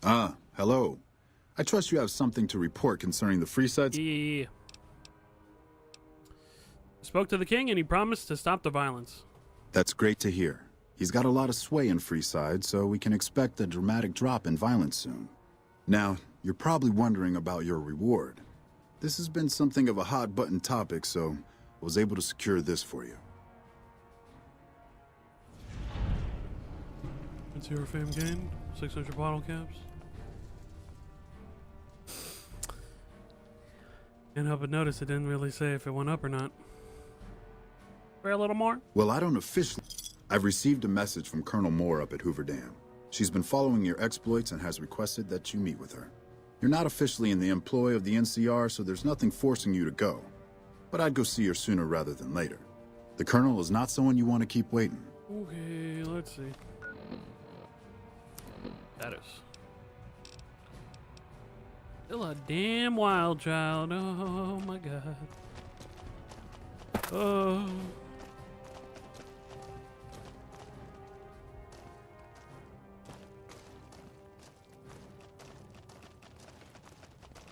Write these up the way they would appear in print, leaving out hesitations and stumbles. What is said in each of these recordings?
Hello. I trust you have something to report concerning the Freesides? Yeah. Spoke to the king and he promised to stop the violence. That's great to hear. He's got a lot of sway in Freeside, so we can expect a dramatic drop in violence soon. Now, you're probably wondering about your reward. This has been something of a hot-button topic, so I was able to secure this for you. It's your fame gained. 600 bottle caps. Can't help but notice it didn't really say if it went up or not. For a little more? Well, I don't officially... I've received a message from Colonel Moore up at Hoover Dam. She's been following your exploits and has requested that you meet with her. You're not officially in the employ of the NCR, so there's nothing forcing you to go. But I'd go see her sooner rather than later. The Colonel is not someone you want to keep waiting. Okay, let's see. Status. Still a damn wild child. Oh my god. Oh.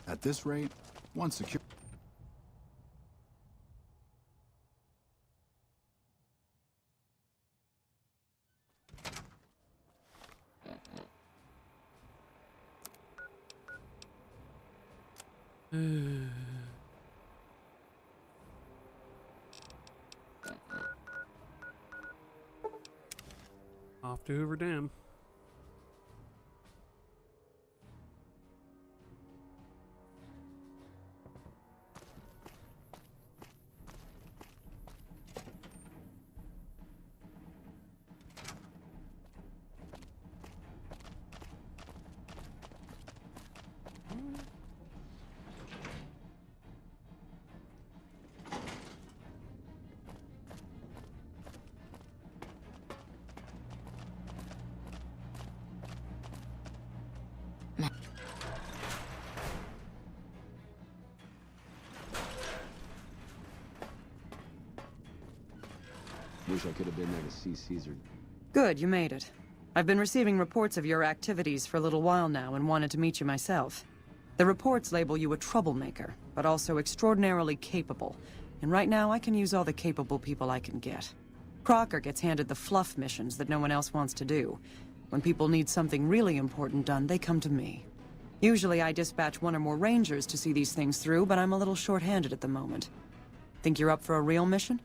At this rate, once secure... Off to Hoover Dam. Wish I could have been there to see Caesar. Good, you made it. I've been receiving reports of your activities for a little while now and wanted to meet you myself. The reports label you a troublemaker, but also extraordinarily capable. And right now, I can use all the capable people I can get. Crocker gets handed the fluff missions that no one else wants to do. When people need something really important done, they come to me. Usually I dispatch one or more rangers to see these things through, but I'm a little short-handed at the moment. Think you're up for a real mission?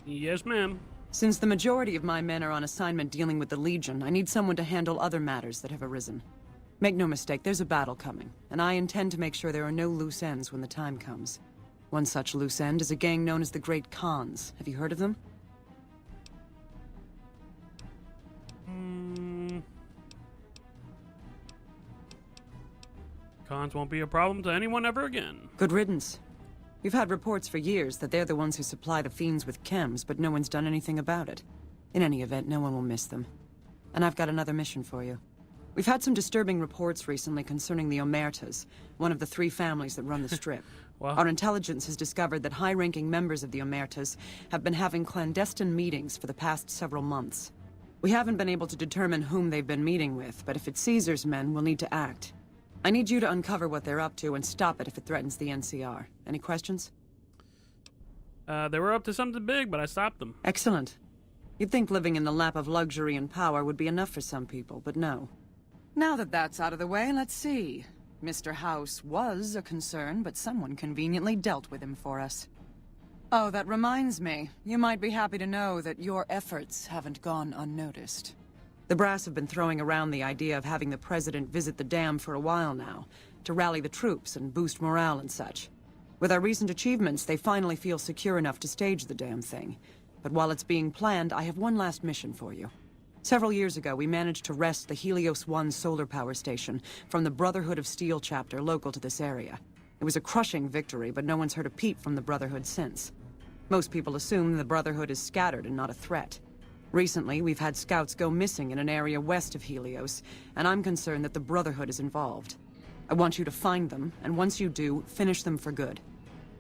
Yes, ma'am. Since the majority of my men are on assignment dealing with the Legion, I need someone to handle other matters that have arisen. Make no mistake, there's a battle coming, and I intend to make sure there are no loose ends when the time comes. One such loose end is a gang known as the Great Khans. Have you heard of them? Cons won't be a problem to anyone ever again. Good riddance. We've had reports for years that they're the ones who supply the fiends with chems, but no one's done anything about it. In any event, no one will miss them. And I've got another mission for you. We've had some disturbing reports recently concerning the Omertas, one of the 3 families that run the Strip. Wow. Our intelligence has discovered that high-ranking members of the Omertas have been having clandestine meetings for the past several months. We haven't been able to determine whom they've been meeting with, but if it's Caesar's men, we'll need to act. I need you to uncover what they're up to and stop it if it threatens the NCR. Any questions? They were up to something big, but I stopped them. Excellent. You'd think living in the lap of luxury and power would be enough for some people, but no. Now that that's out of the way, let's see. Mr. House was a concern, but someone conveniently dealt with him for us. Oh, that reminds me. You might be happy to know that your efforts haven't gone unnoticed. The brass have been throwing around the idea of having the president visit the dam for a while now, to rally the troops and boost morale and such. With our recent achievements, they finally feel secure enough to stage the damn thing. But while it's being planned, I have one last mission for you. Several years ago, we managed to wrest the Helios 1 solar power station from the Brotherhood of Steel chapter local to this area. It was a crushing victory, but no one's heard a peep from the Brotherhood since. Most people assume the Brotherhood is scattered and not a threat. Recently, we've had scouts go missing in an area west of Helios, and I'm concerned that the Brotherhood is involved. I want you to find them, and once you do, finish them for good.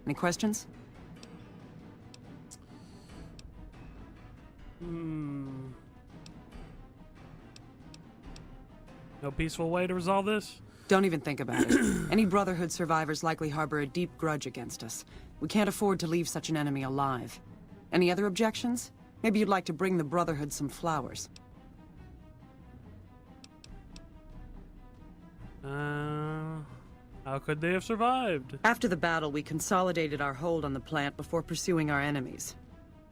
Any questions? No peaceful way to resolve this? Don't even think about it. Any Brotherhood survivors likely harbor a deep grudge against us. We can't afford to leave such an enemy alive. Any other objections? Maybe you'd like to bring the Brotherhood some flowers. How could they have survived? After the battle, we consolidated our hold on the plant before pursuing our enemies.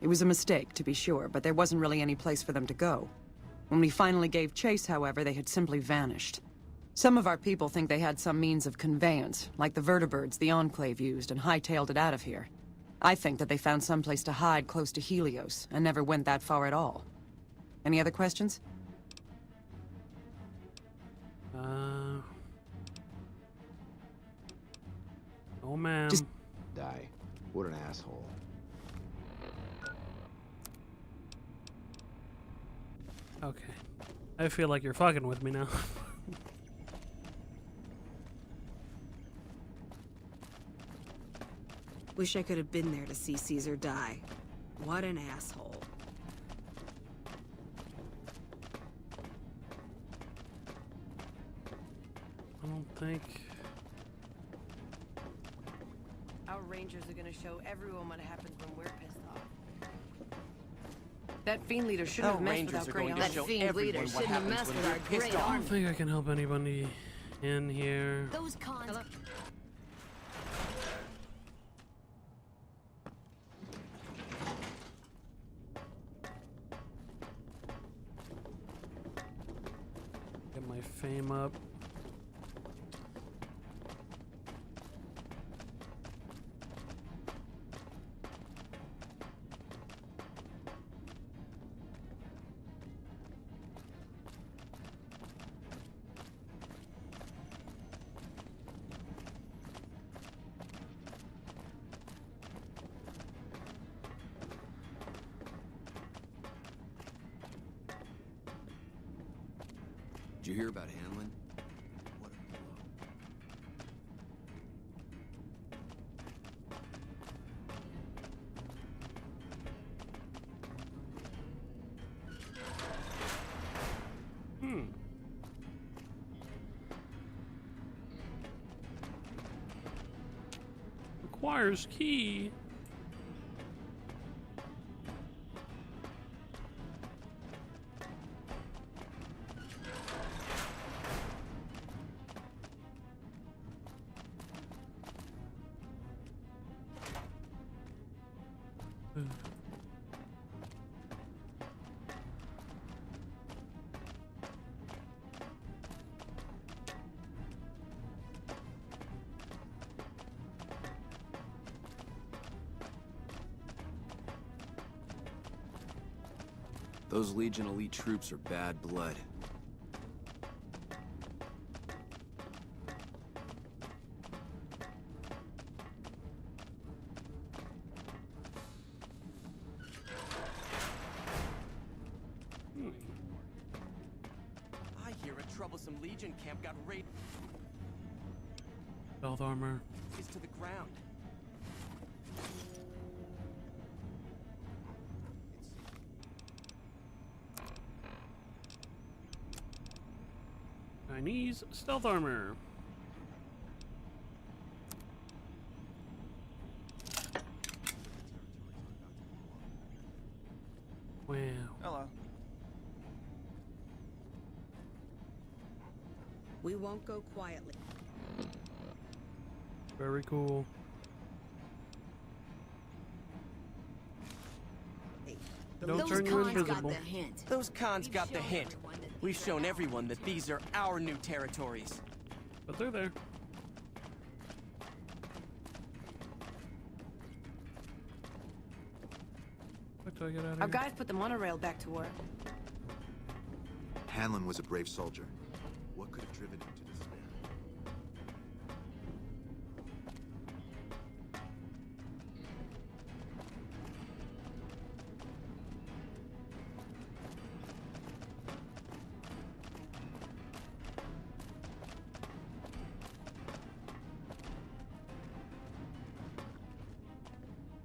It was a mistake, to be sure, but there wasn't really any place for them to go. When we finally gave chase, however, they had simply vanished. Some of our people think they had some means of conveyance, like the vertibirds the Enclave used, and hightailed it out of here. I think that they found some place to hide close to Helios, and never went that far at all. Any other questions? Oh, ma'am. Die. What an asshole. Okay. I feel like you're fucking with me now. Wish I could have been there to see Caesar die. What an asshole. I don't think... Our rangers are gonna show everyone what happens when we're pissed off. That fiend leader shouldn't have messed with our great army. That fiend leader shouldn't have messed with our great I army. don't think I can help anybody in here. Those cons. Get my fame up. Did you hear about Hanlon? What a blow. Requires key. Those Legion elite troops are bad blood. I hear a troublesome Legion camp got raided. Stealth armor. Is to the ground. Chinese stealth armor. Wow. Hello. We won't go quietly. Very cool. Hey, Don't Those turn you cons got invisible. the hint. Those cons got the hint. We've shown everyone that these are our new territories. But they're there. What do I get out of Our here? guys put the monorail back to work. Hanlon was a brave soldier. What could have driven him to despair?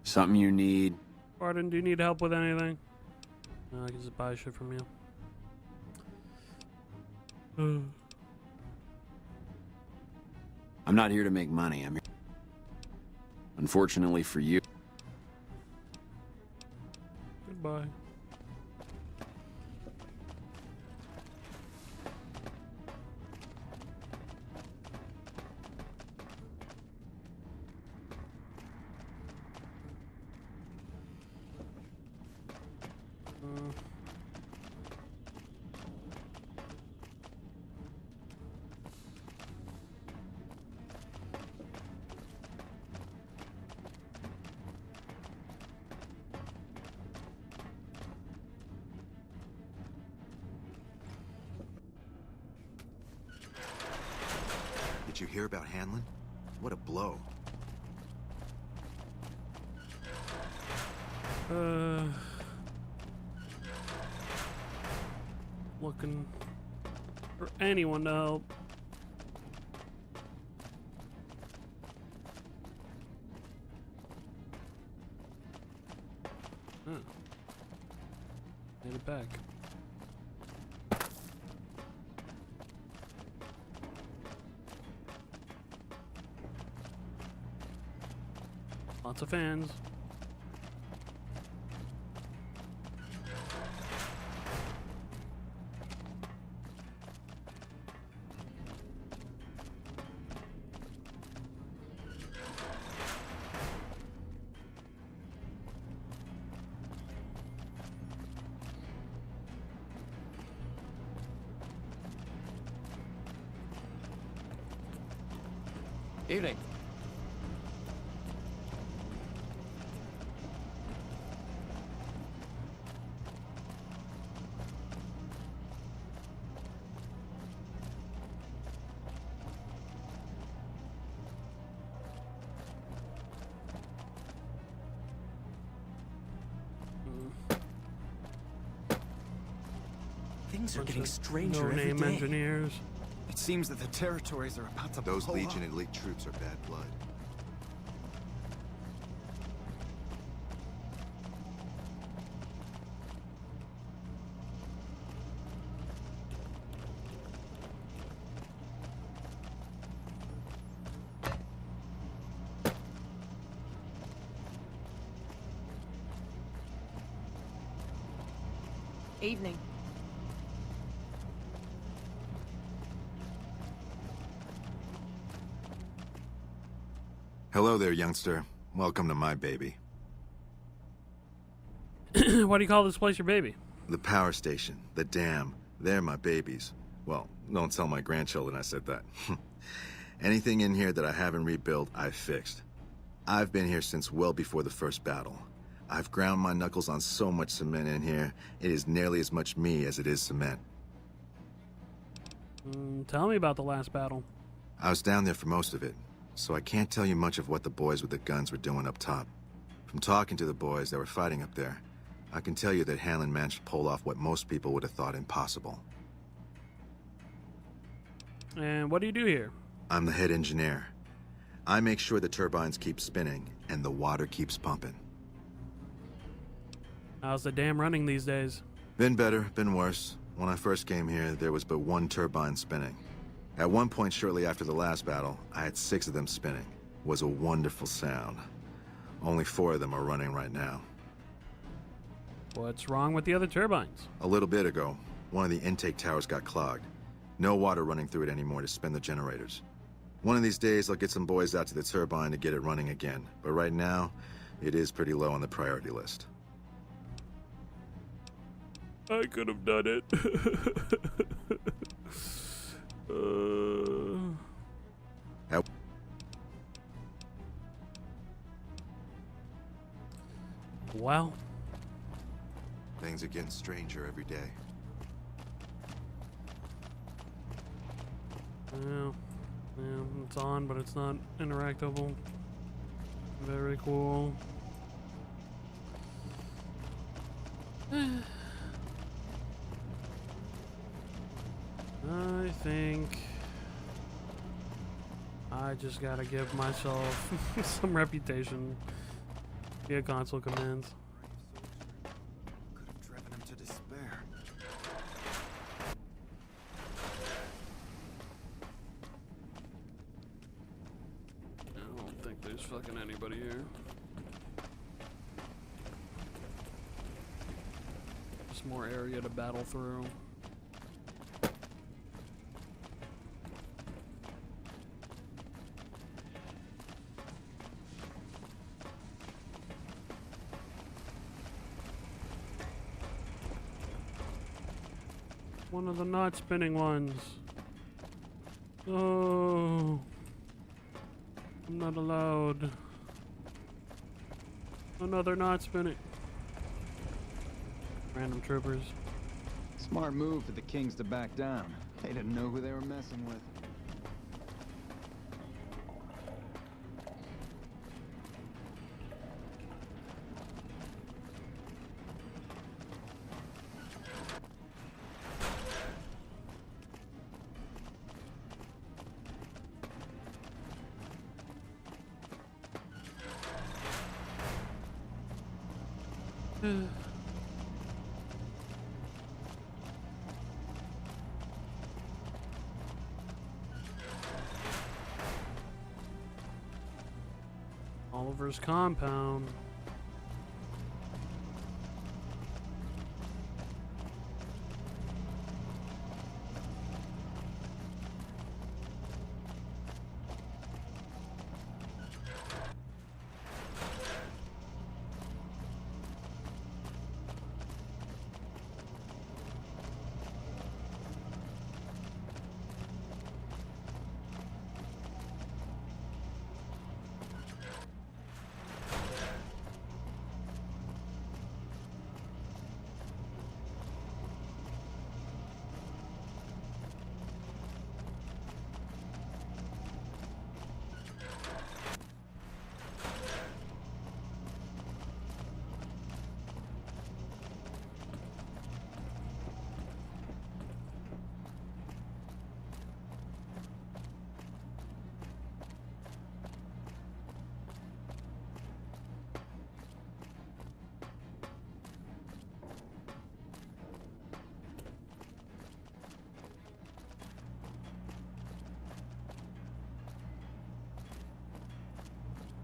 Something you need. Pardon, do you need help with anything? No, I can just buy shit from you. I'm not here to make money. I'm here. Unfortunately for you. Goodbye. Did you hear about Hanlon? What a blow. Looking for anyone to help. Huh. Made it back. Lots of fans. Evening. Things are getting stranger every No-name day. engineers. It seems that the territories are about to Those blow Legion up. elite troops are bad blood. Evening. Hello there, youngster. Welcome to my baby. Why do you call this place your baby? The power station, the dam, they're my babies. Well, don't tell my grandchildren I said that. Anything in here that I haven't rebuilt, I've fixed. I've been here since well before the first battle. I've ground my knuckles on so much cement in here, it is nearly as much me as it is cement. Tell me about the last battle. I was down there for most of it, so I can't tell you much of what the boys with the guns were doing up top. From talking to the boys that were fighting up there, I can tell you that Hanlon managed to pull off what most people would have thought impossible. And what do you do here? I'm the head engineer. I make sure the turbines keep spinning and the water keeps pumping. How's the dam running these days? Been better, been worse. When I first came here, there was but one turbine spinning. At one point shortly after the last battle, I had 6 of them spinning. It was a wonderful sound. Only 4 of them are running right now. What's wrong with the other turbines? A little bit ago, one of the intake towers got clogged. No water running through it anymore to spin the generators. One of these days, I'll get some boys out to the turbine to get it running again. But right now, it is pretty low on the priority list. I could have done it. Well, Things are getting stranger every day. yeah, it's on, but it's not interactable. Very cool. I think I just gotta give myself some reputation via console commands. Could have driven him to despair. there's fucking anybody here. Just more area to battle through. One of the not spinning ones. Oh, I'm not allowed. Another not spinning. Random troopers. Smart move for the Kings to back down. They didn't know who they were messing with. Oliver's compound.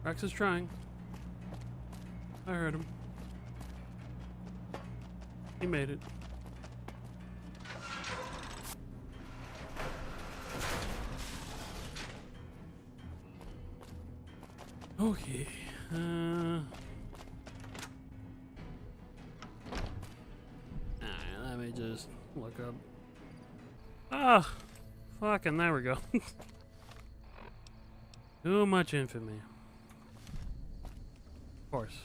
Rex is trying. I heard him. He made it. Okay. Let me just look up. Ah, fucking there we go. Too much infamy. Of course.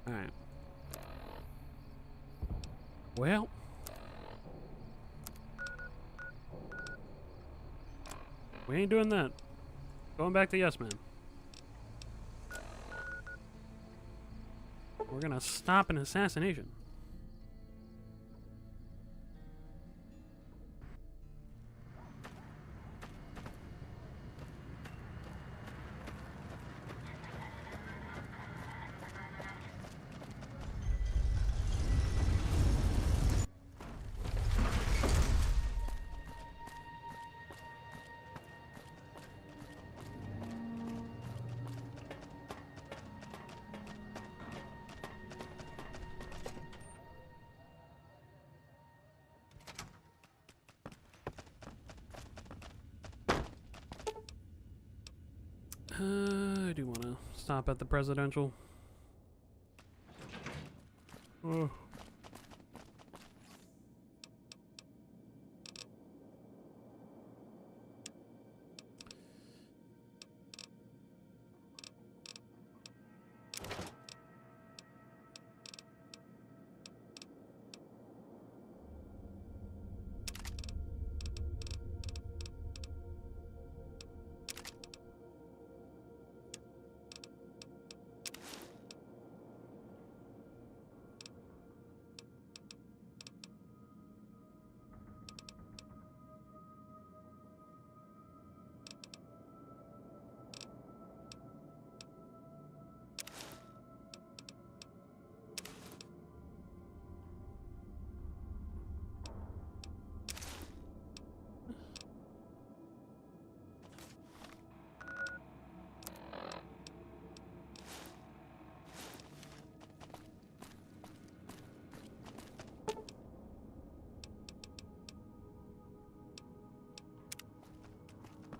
All right. Well. We ain't doing that. Going back to Yes Man. We're gonna stop an assassination. I do want to stop at the presidential. Oh.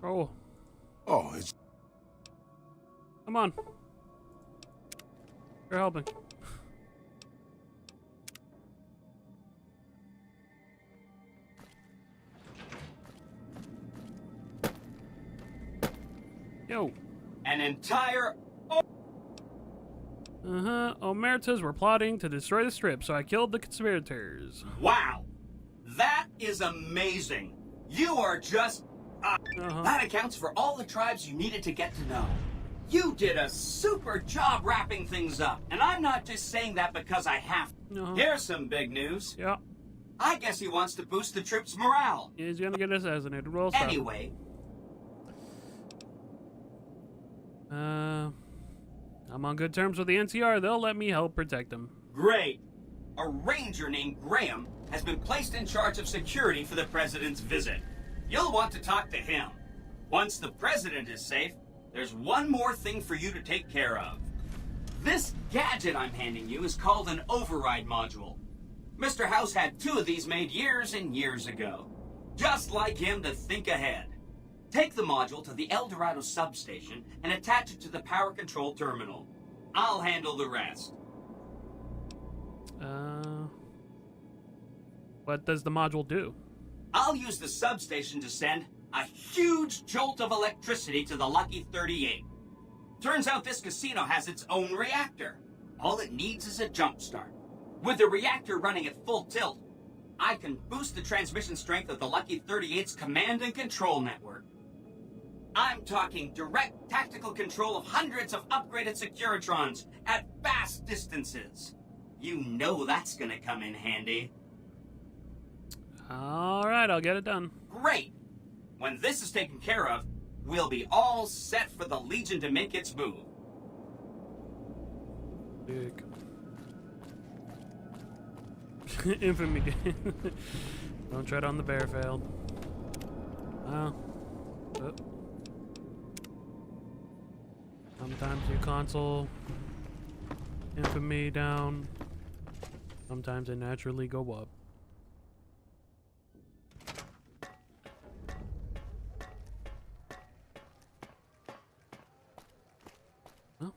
Oh, Oh, it's... come on. You're helping. Yo. An entire... Omertas were plotting to destroy the strip, so I killed the conspirators. Wow! That is amazing! You are just... That accounts for all the tribes you needed to get to know. You did a super job wrapping things up, and I'm not just saying that because I have to. Here's some big news. Yeah. I guess he wants to boost the troops' morale. He's gonna get assassinated. Roll stop. Anyway. I'm on good terms with the NCR. They'll let me help protect him. Great. A ranger named Graham has been placed in charge of security for the president's visit. You'll want to talk to him. Once the president is safe, there's one more thing for you to take care of. This gadget I'm handing you is called an override module. Mr. House had 2 of these made years and years ago. Just like him to think ahead. Take the module to the El Dorado substation and attach it to the power control terminal. I'll handle the rest. What does the module do? I'll use the substation to send a huge jolt of electricity to the Lucky 38. Turns out this casino has its own reactor. All it needs is a jump start. With the reactor running at full tilt, I can boost the transmission strength of the Lucky 38's command and control network. I'm talking direct tactical control of hundreds of upgraded Securitrons at vast distances. You know that's gonna come in handy. Alright, I'll get it done. Great! When this is taken care of, we'll be all set for the Legion to make its move. Dick. Infamy game. Don't tread on the bear, failed. Oh. Sometimes you console infamy down. Sometimes they naturally go up. Well.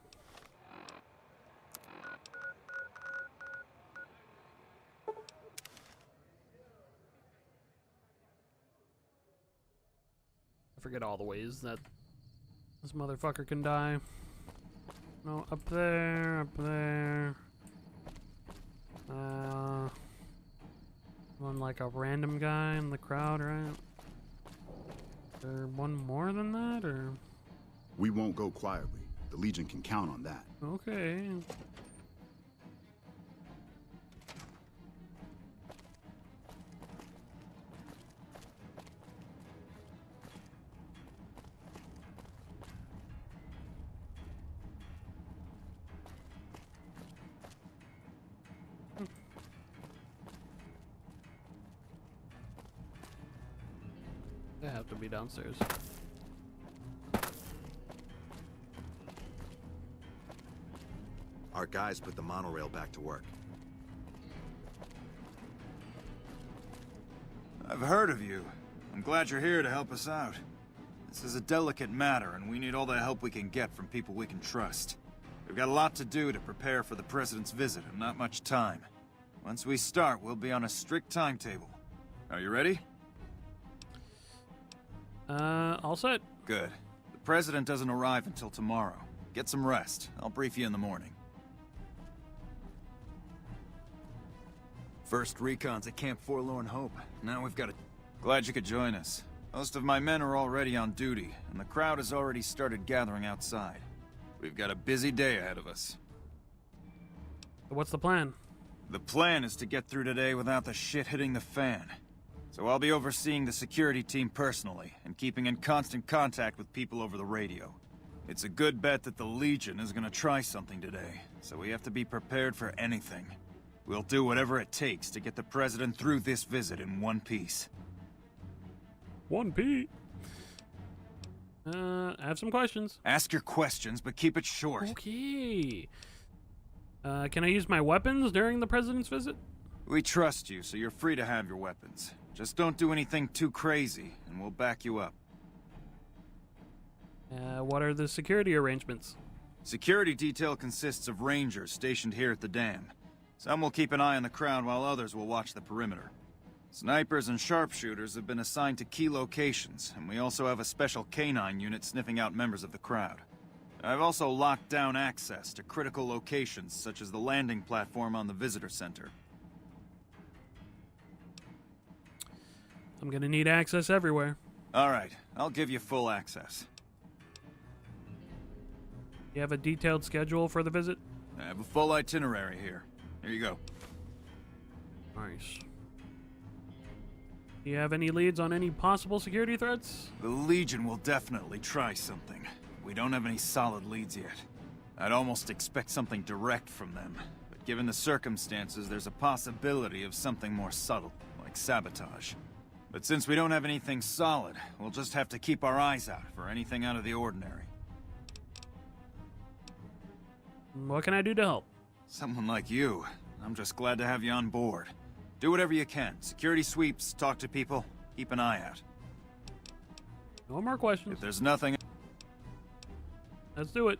I forget all the ways that this motherfucker can die. No, up there, up there. One like a random guy in the crowd, right? Is there one more than that, or? We won't go quietly. The Legion can count on that. Okay. They have to be downstairs. Our guys put the monorail back to work. I've heard of you. I'm glad you're here to help us out. This is a delicate matter, and we need all the help we can get from people we can trust. We've got a lot to do to prepare for the President's visit, and not much time. Once we start, we'll be on a strict timetable. Are you ready? All set. Good. The President doesn't arrive until tomorrow. Get some rest. I'll brief you in the morning. First recon's at Camp Forlorn Hope. Now we've got to... Glad you could join us. Most of my men are already on duty, and the crowd has already started gathering outside. We've got a busy day ahead of us. What's the plan? The plan is to get through today without the shit hitting the fan. So I'll be overseeing the security team personally, and keeping in constant contact with people over the radio. It's a good bet that the Legion is gonna try something today, so we have to be prepared for anything. We'll do whatever it takes to get the President through this visit in one piece. One P. I have some questions. Ask your questions, but keep it short. Okay. Can I use my weapons during the President's visit? We trust you, so you're free to have your weapons. Just don't do anything too crazy, and we'll back you up. What are the security arrangements? Security detail consists of rangers stationed here at the dam. Some will keep an eye on the crowd while others will watch the perimeter. Snipers and sharpshooters have been assigned to key locations, and we also have a special canine unit sniffing out members of the crowd. I've also locked down access to critical locations, such as the landing platform on the visitor center. I'm gonna need access everywhere. All right, I'll give you full access. You have a detailed schedule for the visit? I have a full itinerary here. Here you go. Nice. Do you have any leads on any possible security threats? The Legion will definitely try something. We don't have any solid leads yet. I'd almost expect something direct from them. But given the circumstances, there's a possibility of something more subtle, like sabotage. But since we don't have anything solid, we'll just have to keep our eyes out for anything out of the ordinary. What can I do to help? Someone like you. I'm just glad to have you on board. Do whatever you can. Security sweeps, talk to people, keep an eye out. No more questions. If there's nothing... Let's do it.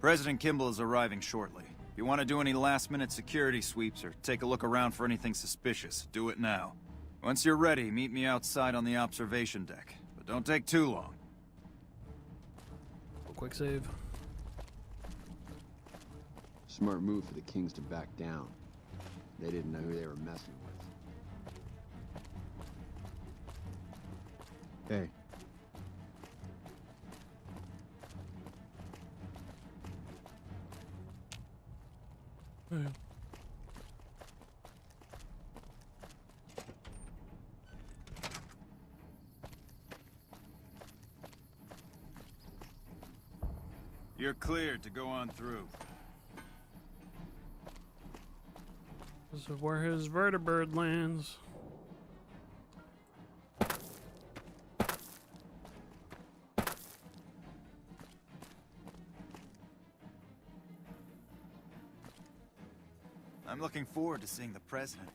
President Kimball is arriving shortly. If you want to do any last-minute security sweeps or take a look around for anything suspicious, do it now. Once you're ready, meet me outside on the observation deck. But don't take too long. A quick save. Smart move for the Kings to back down. They didn't know who they were messing with. Hey. Hey. You're cleared to go on through. This is where his vertibird lands. I'm looking forward to seeing the president.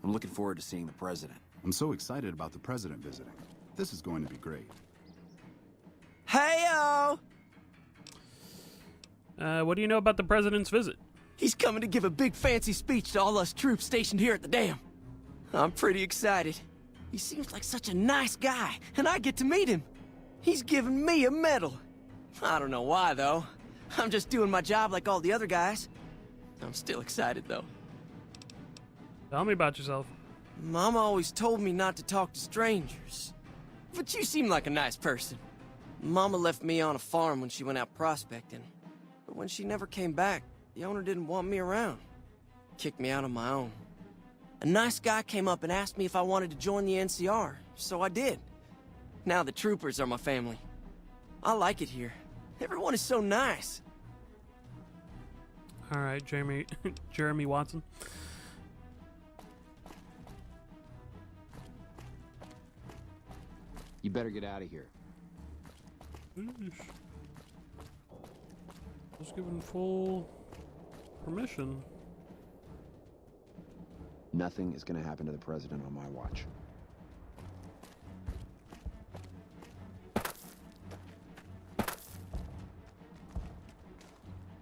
I'm looking forward to seeing the president. I'm so excited about the president visiting. This is going to be great. Hey-o! What do you know about the president's visit? He's coming to give a big fancy speech to all us troops stationed here at the dam. I'm pretty excited. He seems like such a nice guy, and I get to meet him. He's giving me a medal. I don't know why, though. I'm just doing my job like all the other guys. I'm still excited, though. Tell me about yourself. Mama always told me not to talk to strangers. But you seem like a nice person. Mama left me on a farm when she went out prospecting. But when she never came back, the owner didn't want me around. Kicked me out on my own. A nice guy came up and asked me if I wanted to join the NCR, so I did. Now the troopers are my family. I like it here. Everyone is so nice. All right, Jeremy Watson. You better get out of here. Just given full permission. Nothing is gonna happen to the president on my watch.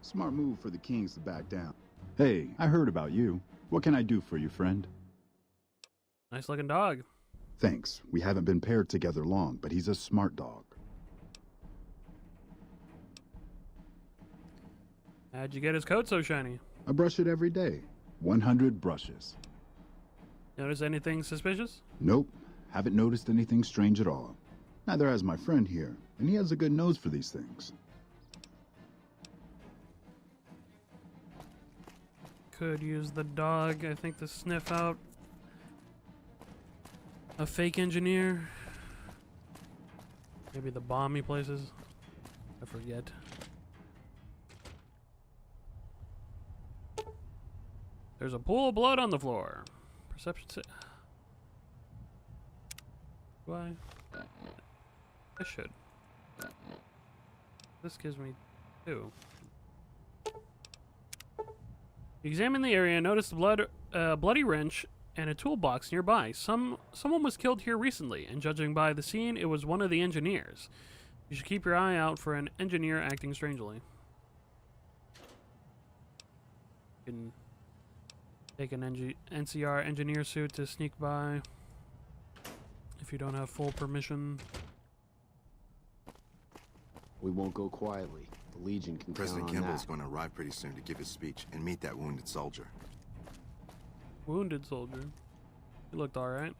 Smart move for the Kings to back down. Hey, I heard about you. What can I do for you, friend? Nice looking dog. Thanks. We haven't been paired together long, but he's a smart dog. How'd you get his coat so shiny? I brush it every day. 100 brushes. Notice anything suspicious? Nope. Haven't noticed anything strange at all. Neither has my friend here, and he has a good nose for these things. Could use the dog, I think, to sniff out a fake engineer. Maybe the bomb he places. I forget. There's a pool of blood on the floor. Perception. Do I? I should. This gives me 2. Examine the area and notice the bloody wrench and a toolbox nearby. Someone was killed here recently, and judging by the scene, it was one of the engineers. You should keep your eye out for an engineer acting strangely. You can take an NCR engineer suit to sneak by if you don't have full permission. We won't go quietly. The Legion can President count on Kimball's that. going to arrive pretty soon to give his speech and meet that wounded soldier. Wounded soldier. He looked alright.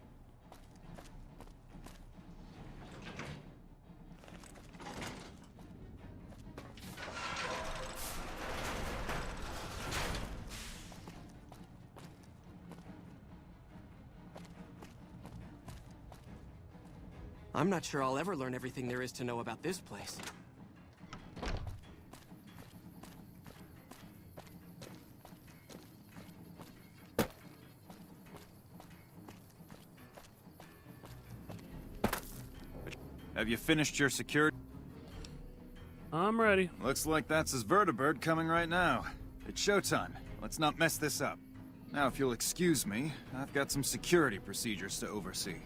I'm not sure I'll ever learn everything there is to know about this place. Have you finished your security? I'm ready. Looks like that's his vertibird coming right now. It's showtime. Let's not mess this up. Now, if you'll excuse me, I've got some security procedures to oversee.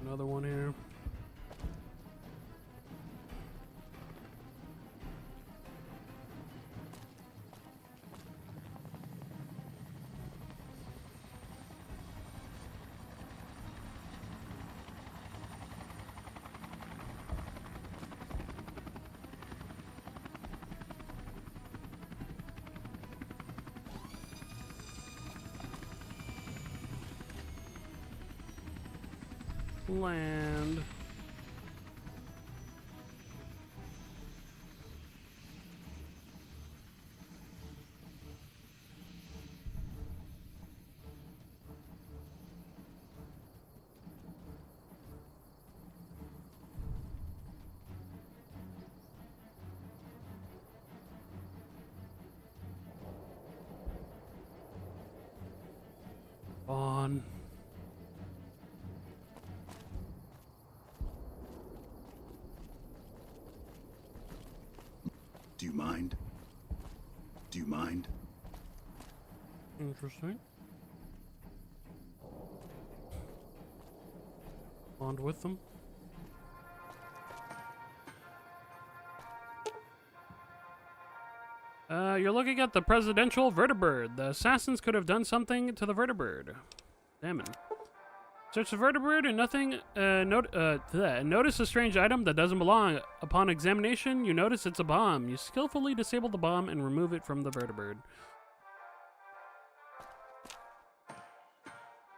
Another one here. Land. On. Do you mind? Do you mind? Interesting. Bond with them. You're looking at the presidential vertibird. The assassins could have done something to the vertibird. Examine. Search the vertibird and nothing. Notice a strange item that doesn't belong. Upon examination, you notice it's a bomb. You skillfully disable the bomb and remove it from the vertibird.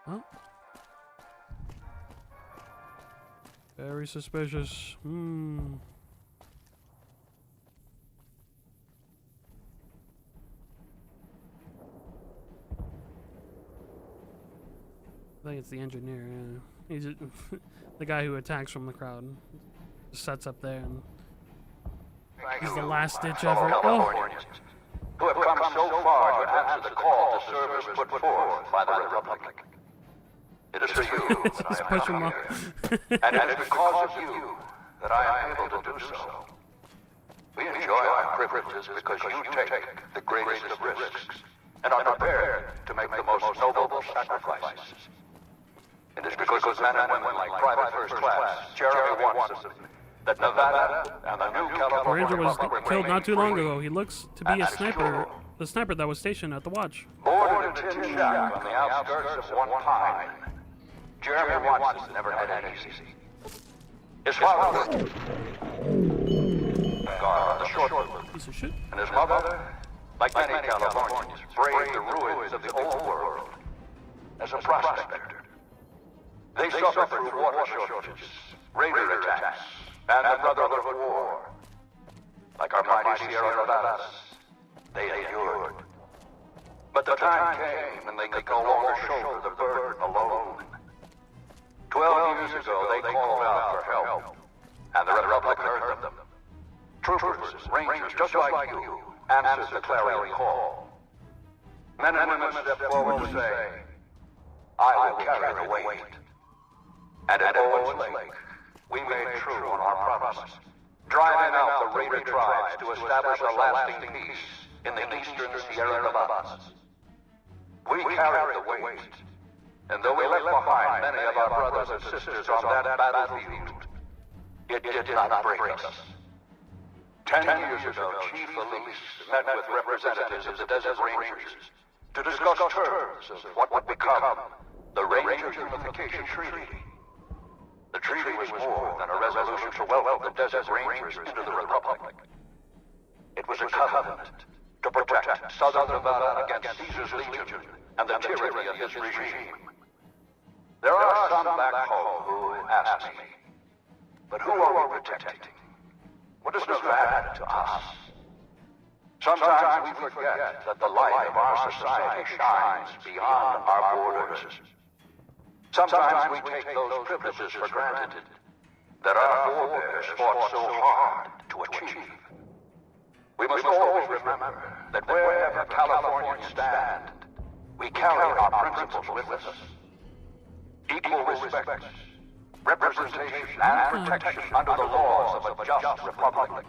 Oh. Very suspicious. I think it's the engineer, yeah. He's the guy who attacks from the crowd. Just sets up there and he's the last ditch effort. Oh. Who have come so far to answer the call to service put forth by the Republic. It is for you that I am come here, and it is because of you that I am able to do so. We enjoy our privileges because you take the greatest of risks and are prepared to make the most noble sacrifices. It is because of men and women like Private First Class, Jeremy Watson, that Nevada and the new California Ranger was Republic killed not too remain long free. ago. He looks to be a sniper, the sniper that was stationed at the watch. Born in a tin shack on the outskirts of one pine, Jeremy Watson never had it easy. His father worked guard on the short route, Piece of shit. and his mother, like many Californians, braved the ruins of the old world as a prospector. They suffered through water shortages, raider attacks, and the Brotherhood of War. Like our mighty Sierra Nevadas, they endured. But the time came when they could no longer shoulder the burden alone. 12 years ago, they called out for help, and the Republic heard them. Troopers, rangers, just like you, answered the clarion call. Men and women stepped forward to say, I will carry the weight. And at Owens Lake, we made true on our promise, driving out the raider tribes to establish a lasting peace in the eastern Sierra Nevadas. We carried the weight, And though we left behind many of our brothers and sisters on that battlefield, it did not break us. 10 years ago, Chief Elise met with representatives of the Desert Rangers to discuss terms of what would become the Ranger Unification Treaty. The treaty was more than a resolution to welcome the Desert Rangers into the Republic. It was a covenant to protect Southern Nevada against Caesar's Legion and the tyranny of his regime. There are some back home who ask me, but who are we protecting? What does Nevada to us? Sometimes we forget that the light of our society shines beyond our borders. Sometimes we take those privileges for granted that our forebears fought so hard to achieve. We must always remember that wherever Californians stand, we carry our principles with us. Equal respect, representation, and protection under the laws of a just republic.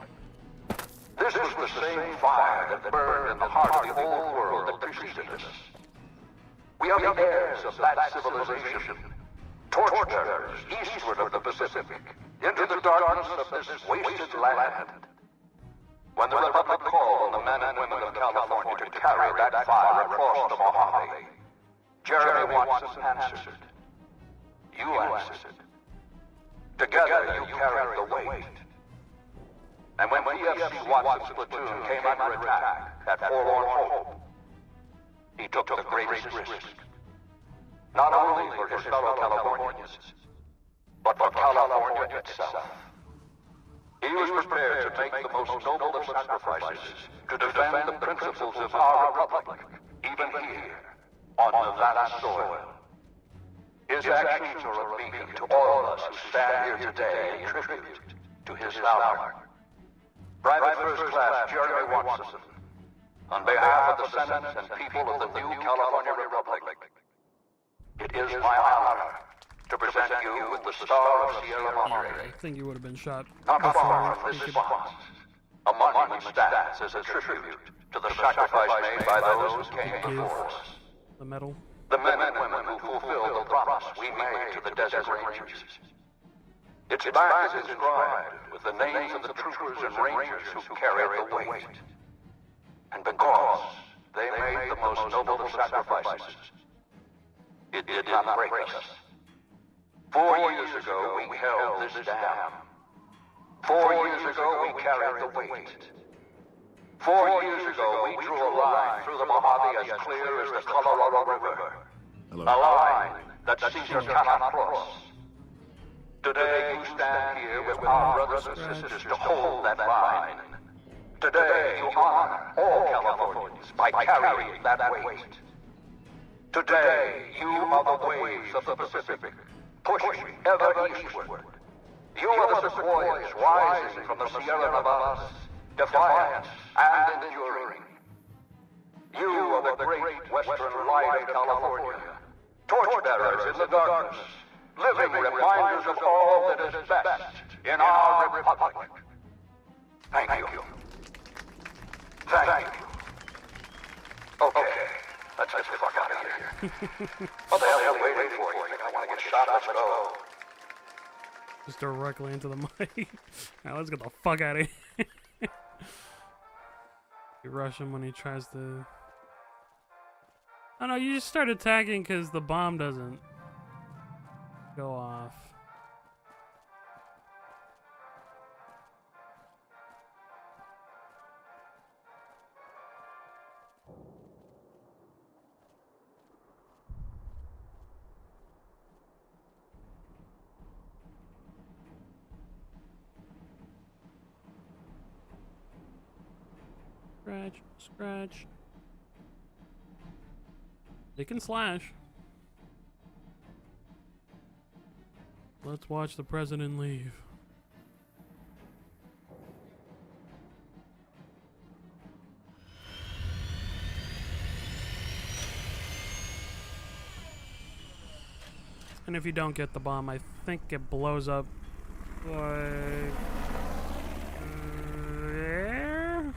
This was the same fire that burned in the heart of the old world that preceded us. We are the heirs of that civilization, torchbearers eastward of the Pacific, into the darkness of this wasted land. When the Republic called on the men and women of California to carry that fire across the Mojave, Jeremy Watson answered. You answered. Together you carried the weight. And when PFC Watson's platoon came under attack at Forlorn Hope, he took the greatest risk. Not only for his fellow Californians, but for California itself. He was prepared to make the most noble of sacrifices to defend the principles of our republic, even here, on Nevada soil. His actions are a beacon to all of us who stand here today in tribute to his valor. Private First Class Jeremy Watson, on behalf of the Senate and people of the new California Republic, it is my honor to present you with the Star of Sierra Madre. I think you would have been shot Not before. far from this spot, a monument stands as a tribute to the sacrifice made by those who came before us. The medal. The men and women who fulfilled the promise we made to the Desert Rangers. Its back is inscribed with the names of the troopers and rangers who carried the weight. And because they made the most noble of sacrifices, it did not break us. 4 years ago, we held this dam. 4 years ago, we carried the weight. 4 years ago, we drew a line through the Mojave as clear as the Colorado River. Hello. A line that Caesar cannot cross. Today, you stand here with our brothers and sisters to hold that line. Today, you honor all Californians by carrying that weight. Today, you are the waves of the Pacific, pushing ever eastward. You are the sequoias rising from the Sierra Nevadas, defiant and enduring. You are the great western light of California, torchbearers in the darkness, living reminders of all that is best in our republic. Thank you. Thank you. Okay, let's get the fuck out of here. What the hell are you waiting for? You think I want to get shot? Let's go. Just directly into the mic. Now let's get the fuck out of here. You rush him when he tries to... Oh no, you just start attacking because the bomb doesn't go off. Scratch, scratch. They can slash. Let's watch the president leave. And if you don't get the bomb, I think it blows up like there?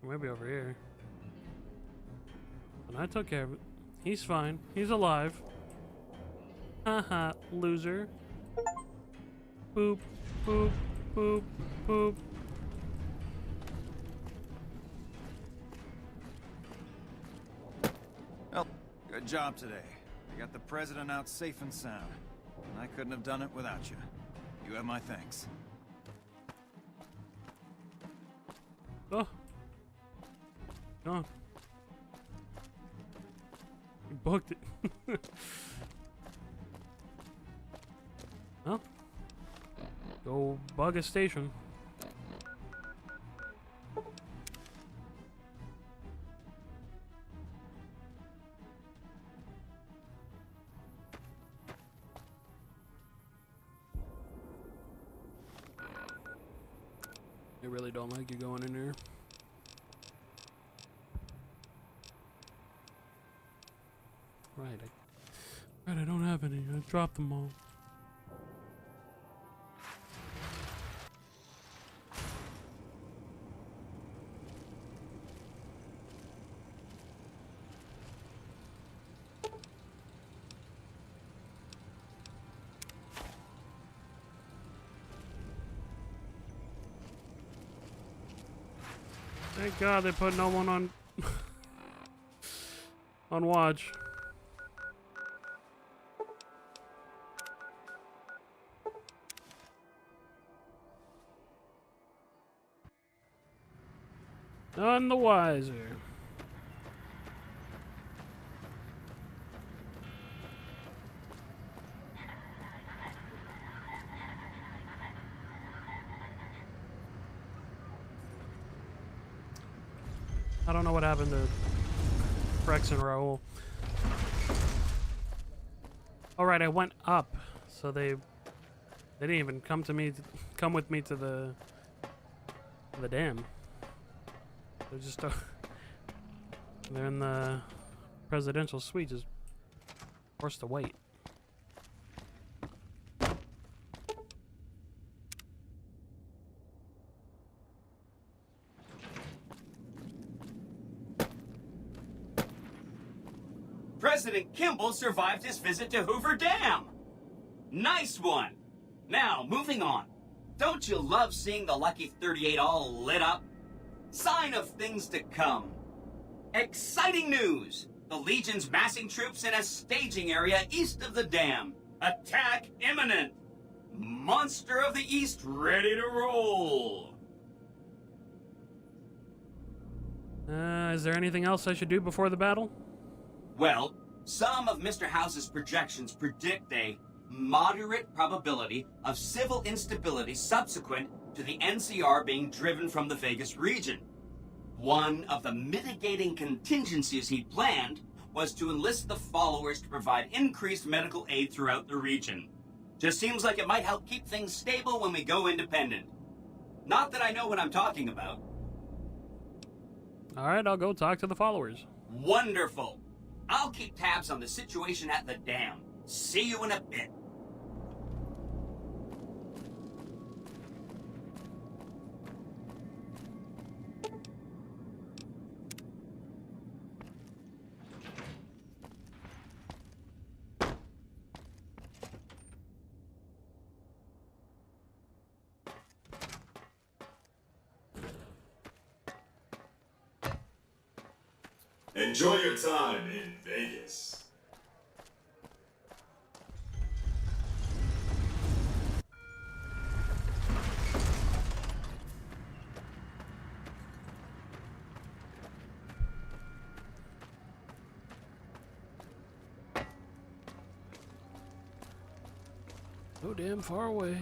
Maybe over here. And I took care of it. He's fine. He's alive. Haha, loser. Boop, boop, boop, boop. Well, good job today. You got the president out safe and sound. And I couldn't have done it without you. You have my thanks. Oh. Gone. You booked it. Well. Go bug a station. I really don't like you going in there. Right, I don't have any. I dropped them all. Thank God they put no one on on watch. None the wiser. I don't know what happened to Rex and Raoul. Alright, I went up, so they didn't even come with me to the dam. They're just they're in the presidential suite, just forced to wait. President Kimball survived his visit to Hoover Dam. Nice one. Now, moving on. Don't you love seeing the Lucky 38 all lit up? Sign of things to come. Exciting news! The Legion's massing troops in a staging area east of the dam. Attack imminent. Monster of the East ready to roll. Is there anything else I should do before the battle? Well, some of Mr. House's projections predict a moderate probability of civil instability subsequent to the NCR being driven from the Vegas region. One of the mitigating contingencies he planned was to enlist the followers to provide increased medical aid throughout the region. Just seems like it might help keep things stable when we go independent. Not that I know what I'm talking about. Alright, I'll go talk to the followers. Wonderful. I'll keep tabs on the situation at the dam. See you in a bit. Enjoy your time in Vegas. So damn far away.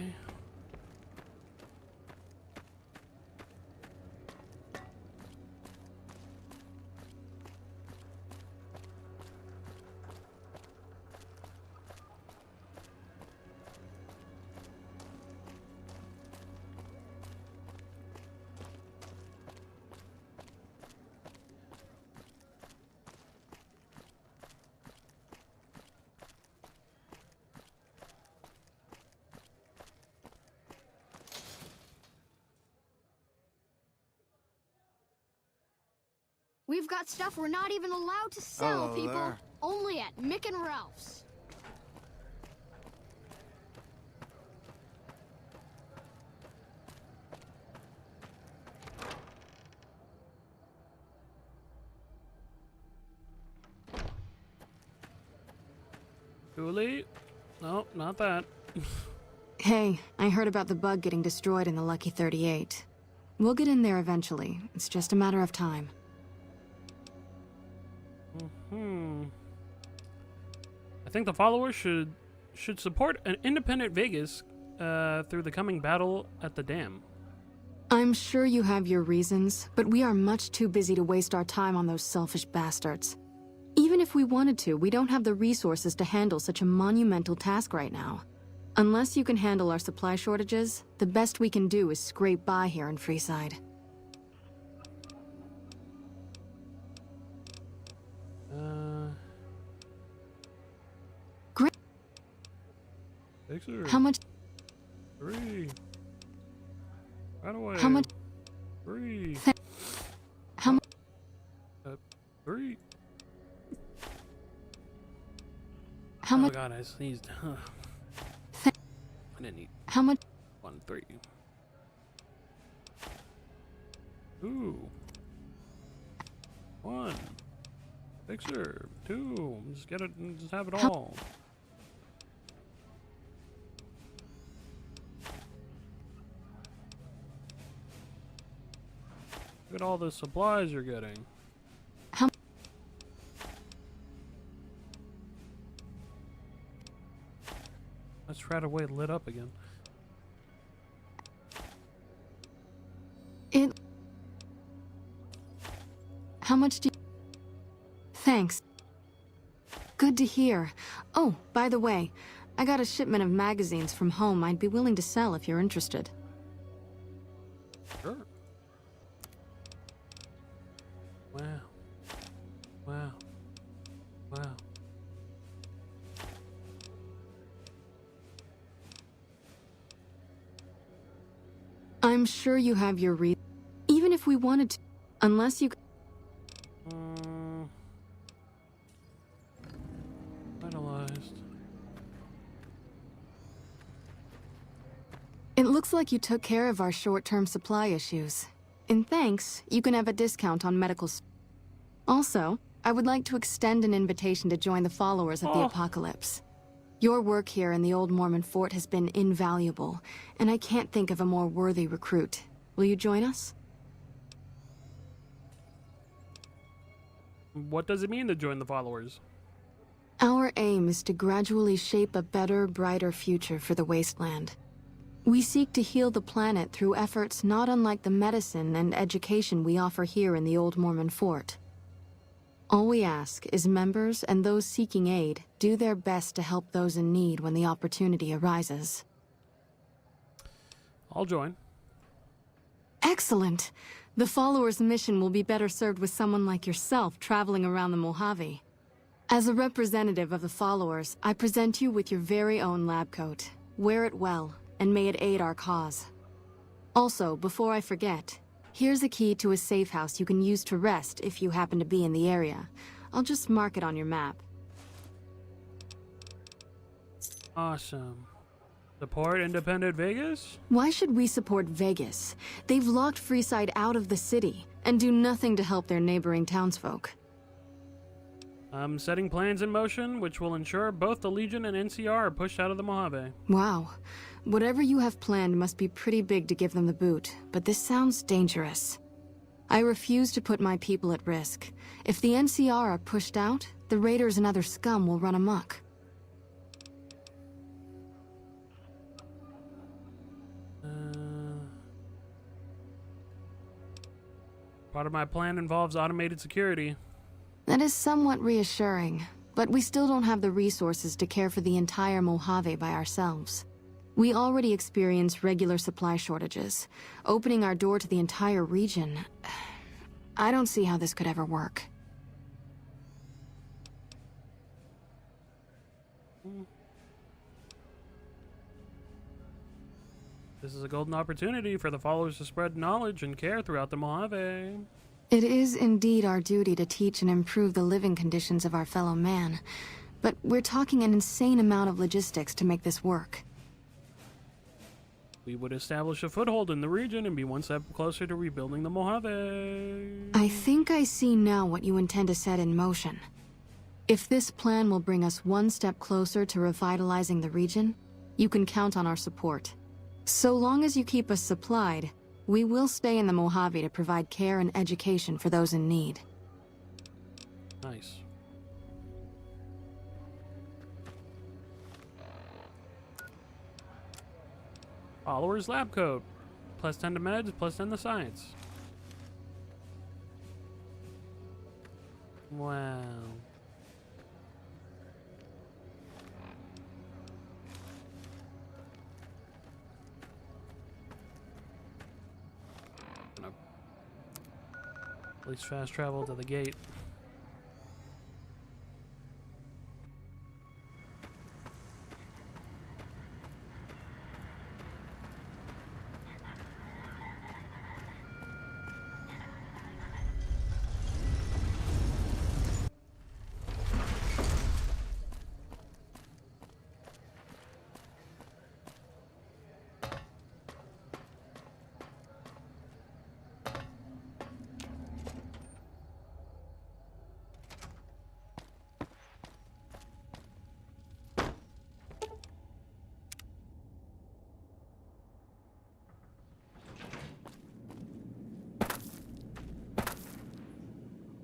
We've got stuff we're not even allowed to sell, Hello people. there. Only at Mick and Ralph's. Julie? No, not that. Hey, I heard about the bug getting destroyed in the Lucky 38. We'll get in there eventually. It's just a matter of time. I think the followers should support an independent Vegas through the coming battle at the dam. I'm sure you have your reasons, but we are much too busy to waste our time on those selfish bastards. Even if we wanted to, we don't have the resources to handle such a monumental task right now. Unless you can handle our supply shortages, the best we can do is scrape by here in Freeside. Great. Fixer. How much? 3. Right away. How much? 3. How much? 3. How much? Oh god, I sneezed. I didn't eat. How much? 1, 3. Ooh. 1. Fixer. 2. Just get it and just have it all. Look at all the supplies you're getting. How? Let's right away lit up again. How much do you... Thanks. Good to hear. Oh, by the way, I got a shipment of magazines from home I'd be willing to sell if you're interested. Sure. Wow. Wow. Wow. I'm sure you have your even if we wanted to, unless you... Finalized. It looks like you took care of our short-term supply issues. In thanks, you can have a discount on medical... Also, I would like to extend an invitation to join the followers of the Apocalypse. Your work here in the old Mormon fort has been invaluable, and I can't think of a more worthy recruit. Will you join us? What does it mean to join the followers? Our aim is to gradually shape a better, brighter future for the wasteland. We seek to heal the planet through efforts not unlike the medicine and education we offer here in the old Mormon fort. All we ask is members and those seeking aid do their best to help those in need when the opportunity arises. I'll join. Excellent! The followers' mission will be better served with someone like yourself traveling around the Mojave. As a representative of the followers, I present you with your very own lab coat. Wear it well, and may it aid our cause. Also, before I forget, here's a key to a safe house you can use to rest if you happen to be in the area. I'll just mark it on your map. Awesome. Support independent Vegas? Why should we support Vegas? They've locked Freeside out of the city, and do nothing to help their neighboring townsfolk. I'm setting plans in motion, which will ensure both the Legion and NCR are pushed out of the Mojave. Wow. Whatever you have planned must be pretty big to give them the boot, but this sounds dangerous. I refuse to put my people at risk. If the NCR are pushed out, the Raiders and other scum will run amok. Part of my plan involves automated security. That is somewhat reassuring, but we still don't have the resources to care for the entire Mojave by ourselves. We already experience regular supply shortages. Opening our door to the entire region... I don't see how this could ever work. This is a golden opportunity for the followers to spread knowledge and care throughout the Mojave. It is indeed our duty to teach and improve the living conditions of our fellow man, but we're talking an insane amount of logistics to make this work. We would establish a foothold in the region and be one step closer to rebuilding the Mojave. I think I see now what you intend to set in motion. If this plan will bring us one step closer to revitalizing the region, you can count on our support. So long as you keep us supplied, we will stay in the Mojave to provide care and education for those in need. Nice. Followers lab coat. +10 to meds, +10 to science. Wow. Gonna at least fast travel to the gate.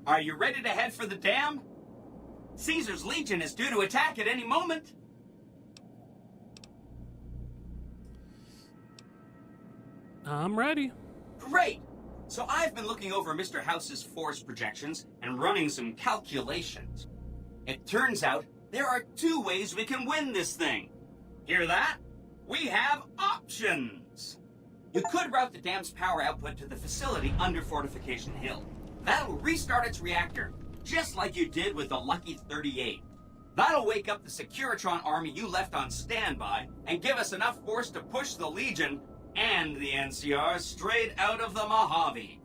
Are you ready to head for the dam? Caesar's Legion is due to attack at any moment. I'm ready. Great! So I've been looking over Mr. House's force projections and running some calculations. It turns out there are 2 ways we can win this thing. Hear that? We have options. You could route the dam's power output to the facility under Fortification Hill. That'll restart its reactor, just like you did with the Lucky 38. That'll wake up the Securitron army you left on standby and give us enough force to push the Legion and the NCR straight out of the Mojave.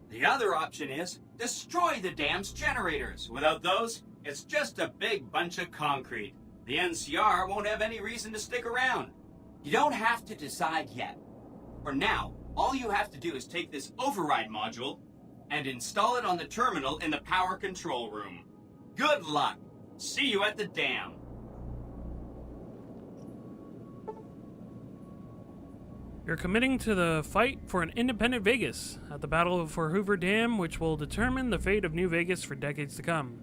The other option is destroy the dam's generators. Without those, it's just a big bunch of concrete. The NCR won't have any reason to stick around. You don't have to decide yet. For now, all you have to do is take this override module and install it on the terminal in the power control room. Good luck. See you at the dam. You're committing to the fight for an independent Vegas at the battle for Hoover Dam, which will determine the fate of New Vegas for decades to come.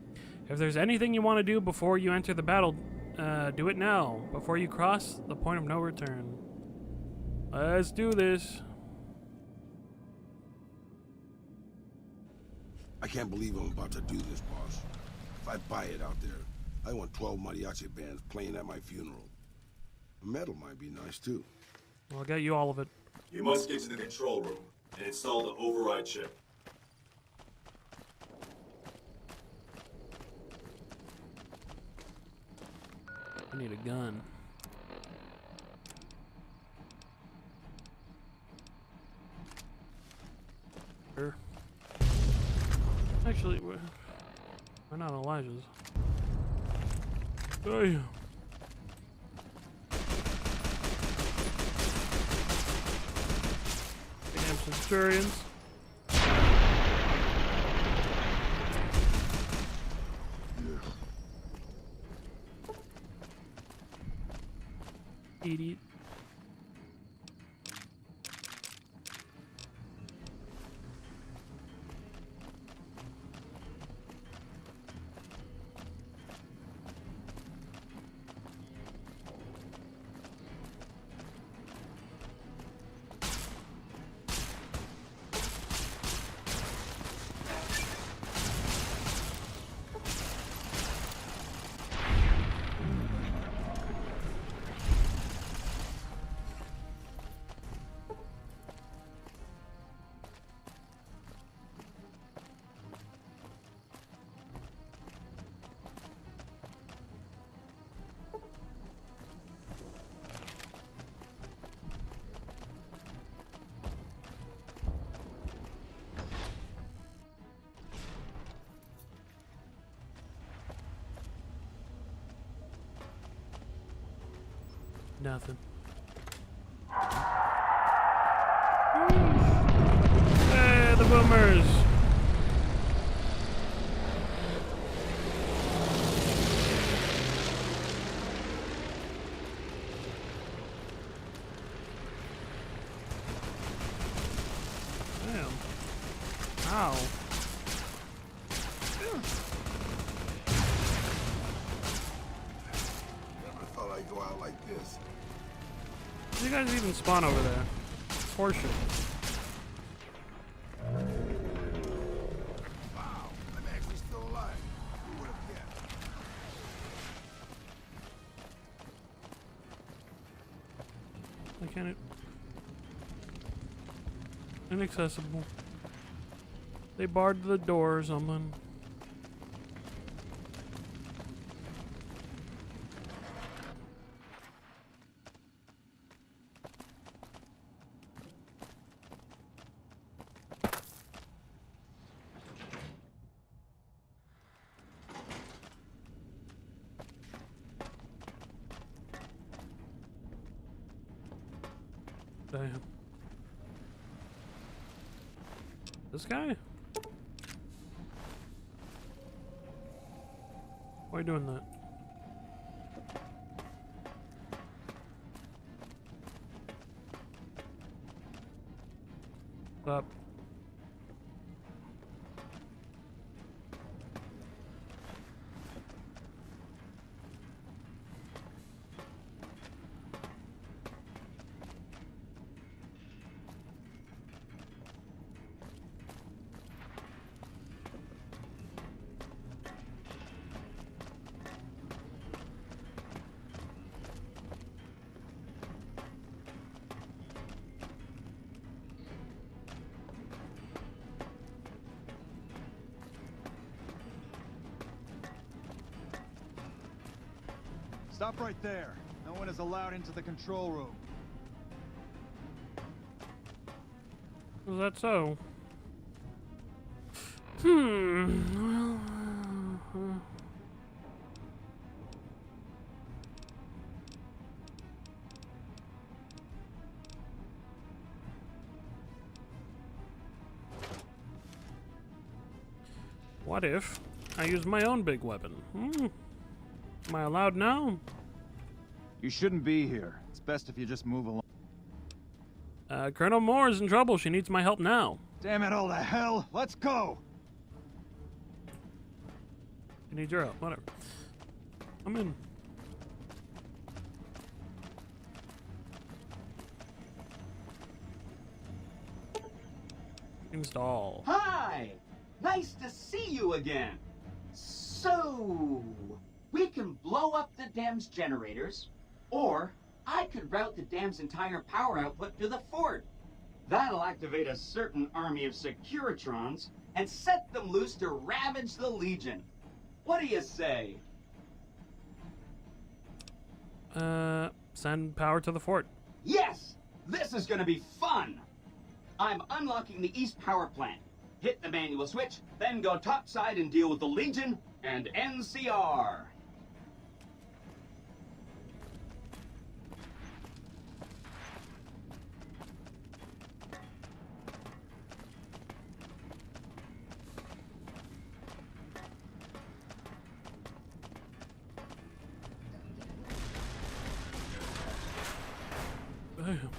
If there's anything you want to do before you enter the battle, do it now, before you cross the point of no return. Let's do this. I can't believe I'm about to do this, boss. If I buy it out there, I want 12 mariachi bands playing at my funeral. A medal might be nice, too. I'll get you all of it. You must get to the control room and install the override chip. I need a gun. Sure. Actually, we're not Elijah's. Oh, yeah. Damn Centurions. Eat. Nothing. Hey, the boomers! Damn. Ow. Never thought I'd go out like this. You guys even spawn over there? Horseshit. Wow, I'm actually still alive. Who would have guessed? Why can't it? Inaccessible. They barred the door or something. Damn. This guy? Why are you doing that? Stop. Stop right there. No one is allowed into the control room. Is that so? What if I use my own big weapon? Am I allowed now? You shouldn't be here. It's best if you just move along. Colonel Moore is in trouble. She needs my help now. Damn it all to hell! Let's go! She needs your help. Whatever. I'm in. Install. Hi! Nice to see you again. So, we can blow up the dam's generators, or I could route the dam's entire power output to the fort. That'll activate a certain army of Securitrons and set them loose to ravage the Legion. What do you say? Send power to the fort. Yes! This is gonna be fun! I'm unlocking the East Power Plant. Hit the manual switch, then go topside and deal with the Legion and NCR. Damn.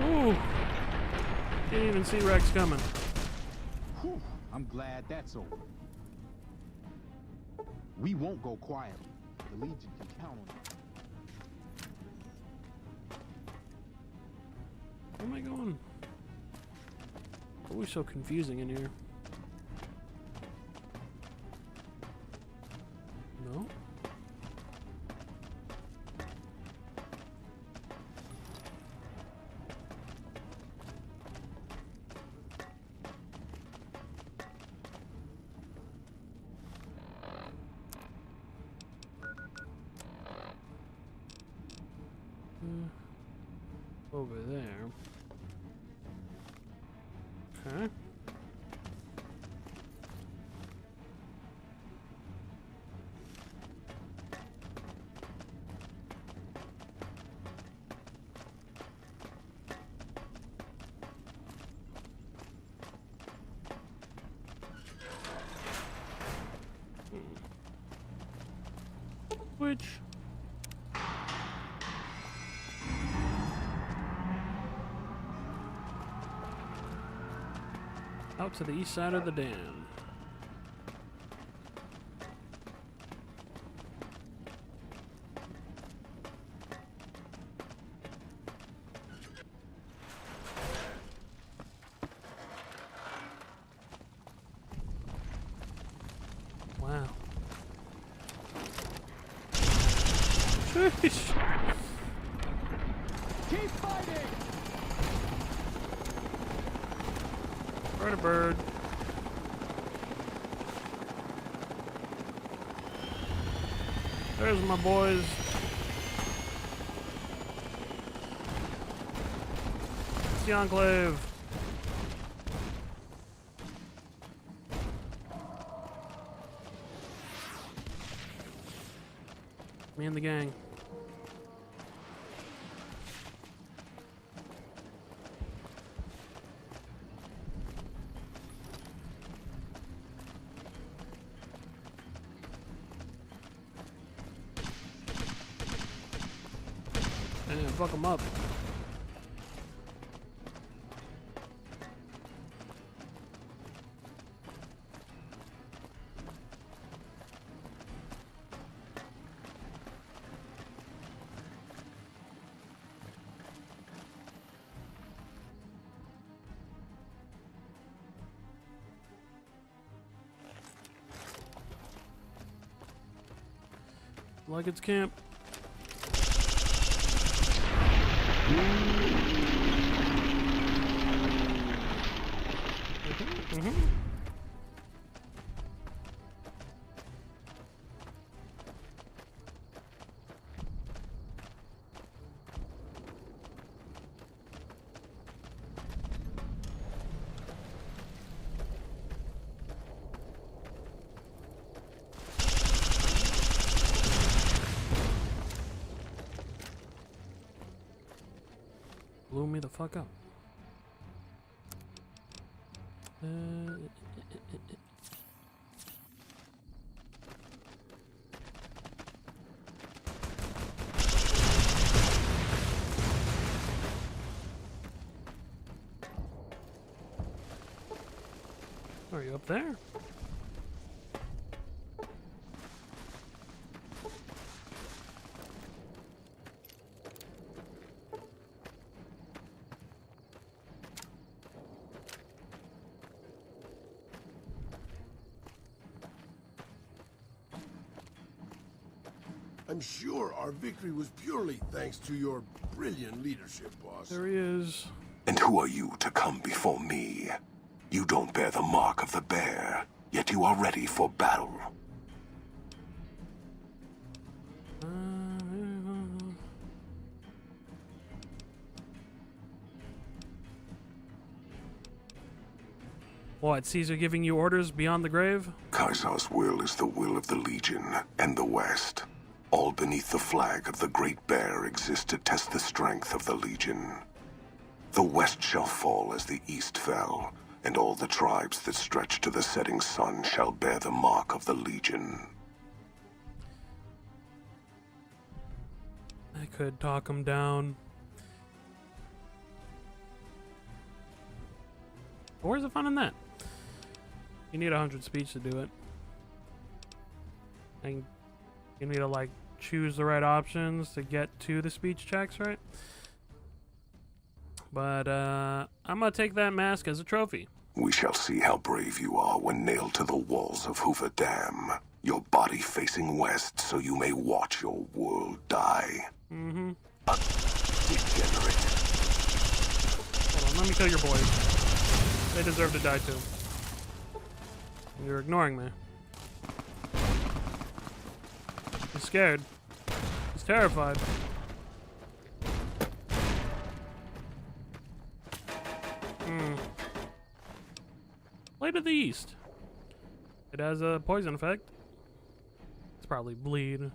Ooh. Didn't even see Rex coming. Whew, I'm glad that's over. We won't go quietly. The Legion can count on it. Where am I going? Always so confusing in here. No? Over there. Okay. Which? Out to the east side of the dam. Wow. Sheesh. Keep fighting! Bird. There's my boys. It's the Enclave. Me and the gang. Man, fuck them up. Like it's camp. Blew me the fuck up. Are you up there? I'm sure our victory was purely thanks to your brilliant leadership, boss. There he is. And who are you to come before me? You don't bear the mark of the bear, yet you are ready for battle. What, Caesar giving you orders beyond the grave? Caesar's will is the will of the Legion and the West. All beneath the flag of the Great Bear exists to test the strength of the Legion. The West shall fall as the East fell, and all the tribes that stretch to the setting sun shall bear the mark of the Legion. I could talk him down. But where's the fun in that? You need 100 speech to do it. And you need to, like, choose the right options to get to the speech checks, right? But, I'm gonna take that mask as a trophy. We shall see how brave you are when nailed to the walls of Hoover Dam. Your body facing west so you may watch your world die. Mm-hmm. A degenerate. Hold on, let me kill your boys. They deserve to die too. You're ignoring me. He's scared. He's terrified. to the east. It has a poison effect. It's probably bleed.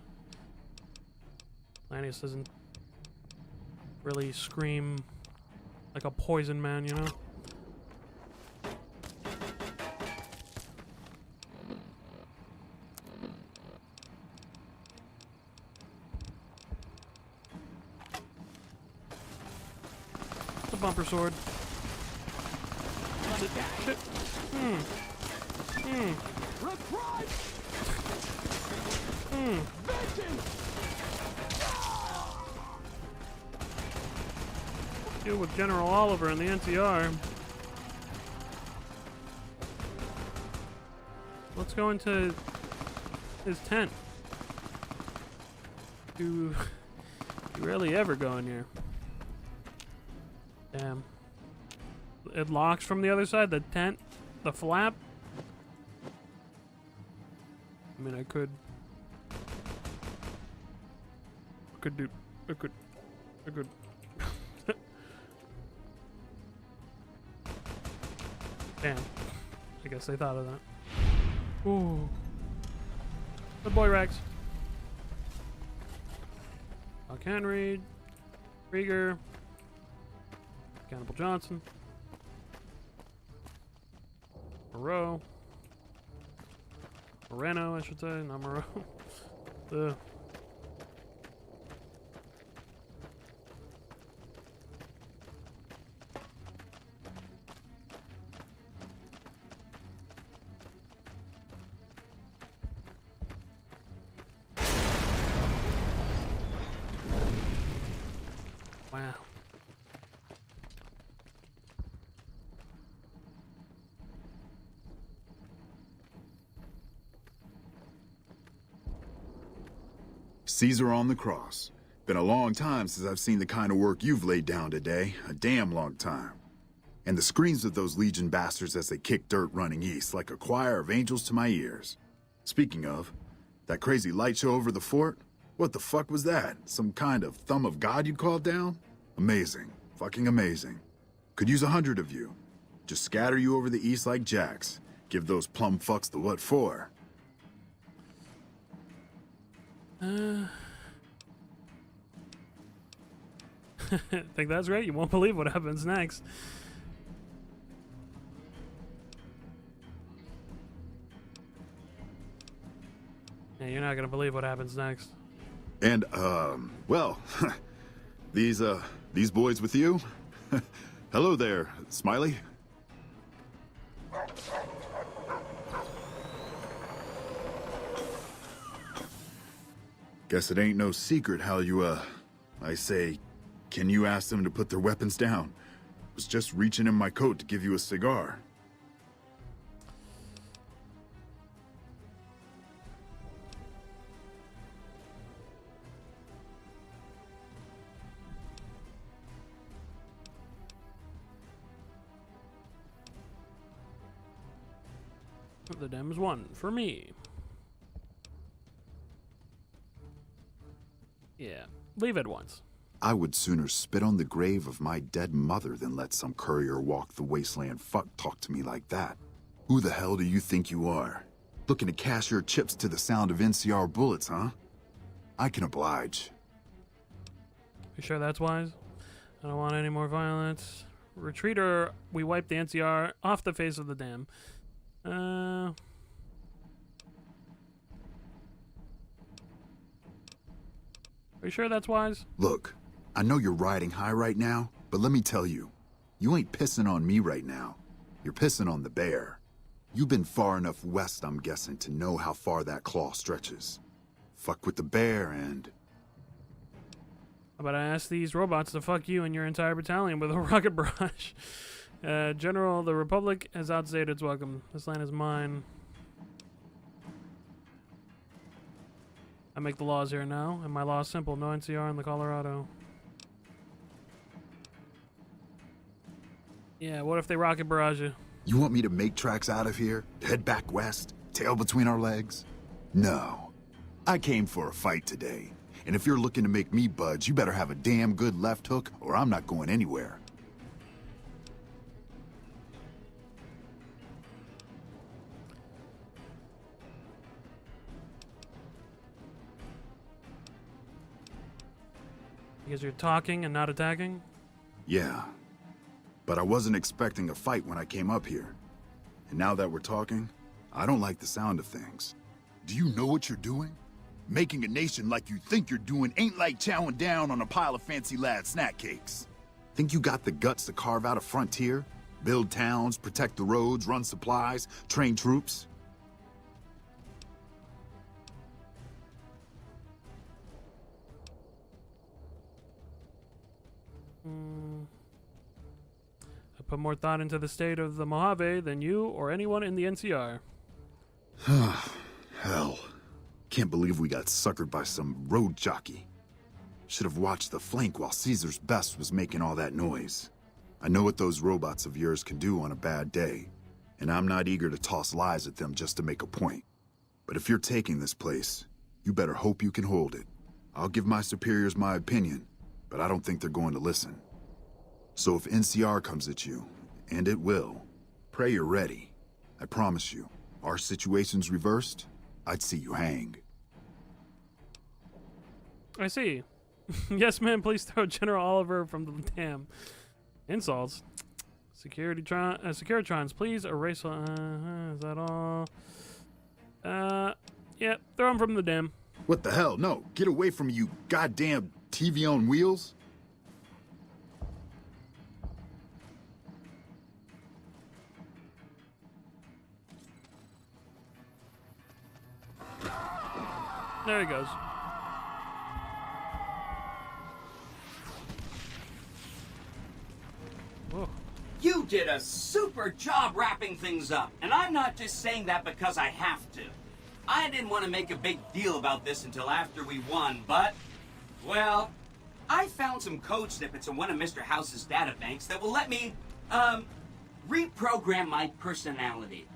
Lannius doesn't really scream like a poison man, you know? It's a bumper sword. Shit. Deal with General Oliver in the NCR. Let's go into his tent. You rarely ever go in here. Damn. It locks from the other side, the tent, the flap. I mean, I could do, I could. Damn. I guess they thought of that. Ooh. The boy Rex. Buck Henry. Rieger. Cannibal Johnson. Moreau. Moreno, I should say, not Moreau. Wow. Caesar on the cross. Been a long time since I've seen the kind of work you've laid down today. A damn long time. And the screams of those Legion bastards as they kick dirt running east like a choir of angels to my ears. Speaking of, that crazy light show over the fort? What the fuck was that? Some kind of thumb of God you called down? Amazing. Fucking amazing. Could use 100 of you. Just scatter you over the east like jacks. Give those plum fucks the what for. Think that's right? You won't believe what happens next. Yeah, you're not gonna believe what happens next. And, well, these boys with you? Hello there, Smiley. Guess it ain't no secret how you, I say, can you ask them to put their weapons down? Was just reaching in my coat to give you a cigar. The dam's one for me. Yeah, leave at once. I would sooner spit on the grave of my dead mother than let some courier walk the wasteland fuck talk to me like that. Who the hell do you think you are? Looking to cash your chips to the sound of NCR bullets, huh? I can oblige. You sure that's wise? I don't want any more violence. Retreat or we wipe the NCR off the face of the dam. Are you sure that's wise? Look, I know you're riding high right now, but let me tell you, you ain't pissing on me right now. You're pissing on the bear. You've been far enough west, I'm guessing, to know how far that claw stretches. Fuck with the bear and... How about I ask these robots to fuck you and your entire battalion with a rocket barrage? General, the Republic has outstayed its welcome. This land is mine. I make the laws here now, and my law is simple. No NCR in the Colorado. Yeah, what if they rocket barrage you? You want me to make tracks out of here? Head back west? Tail between our legs? No. I came for a fight today. And if you're looking to make me budge, you better have a damn good left hook, or I'm not going anywhere. Because you're talking and not attacking? Yeah. But I wasn't expecting a fight when I came up here. And now that we're talking, I don't like the sound of things. Do you know what you're doing? Making a nation like you think you're doing ain't like chowing down on a pile of fancy lad snack cakes. Think you got the guts to carve out a frontier? Build towns, protect the roads, run supplies, train troops? I put more thought into the state of the Mojave than you or anyone in the NCR. Hell. Can't believe we got suckered by some road jockey. Should have watched the flank while Caesar's best was making all that noise. I know what those robots of yours can do on a bad day, and I'm not eager to toss lies at them just to make a point. But if you're taking this place, you better hope you can hold it. I'll give my superiors my opinion, but I don't think they're going to listen. So if NCR comes at you, and it will, pray you're ready. I promise you, our situation's reversed, I'd see you hang. I see. Yes, ma'am, please throw General Oliver from the dam. Insults. Securitrons, please erase. Is that all? Yeah, throw him from the dam. What the hell? No, get away from me, you goddamn TV on wheels. There he goes. Whoa. You did a super job wrapping things up, and I'm not just saying that because I have to. I didn't want to make a big deal about this until after we won, but, well, I found some code snippets in one of Mr. House's databanks that will let me, reprogram my personality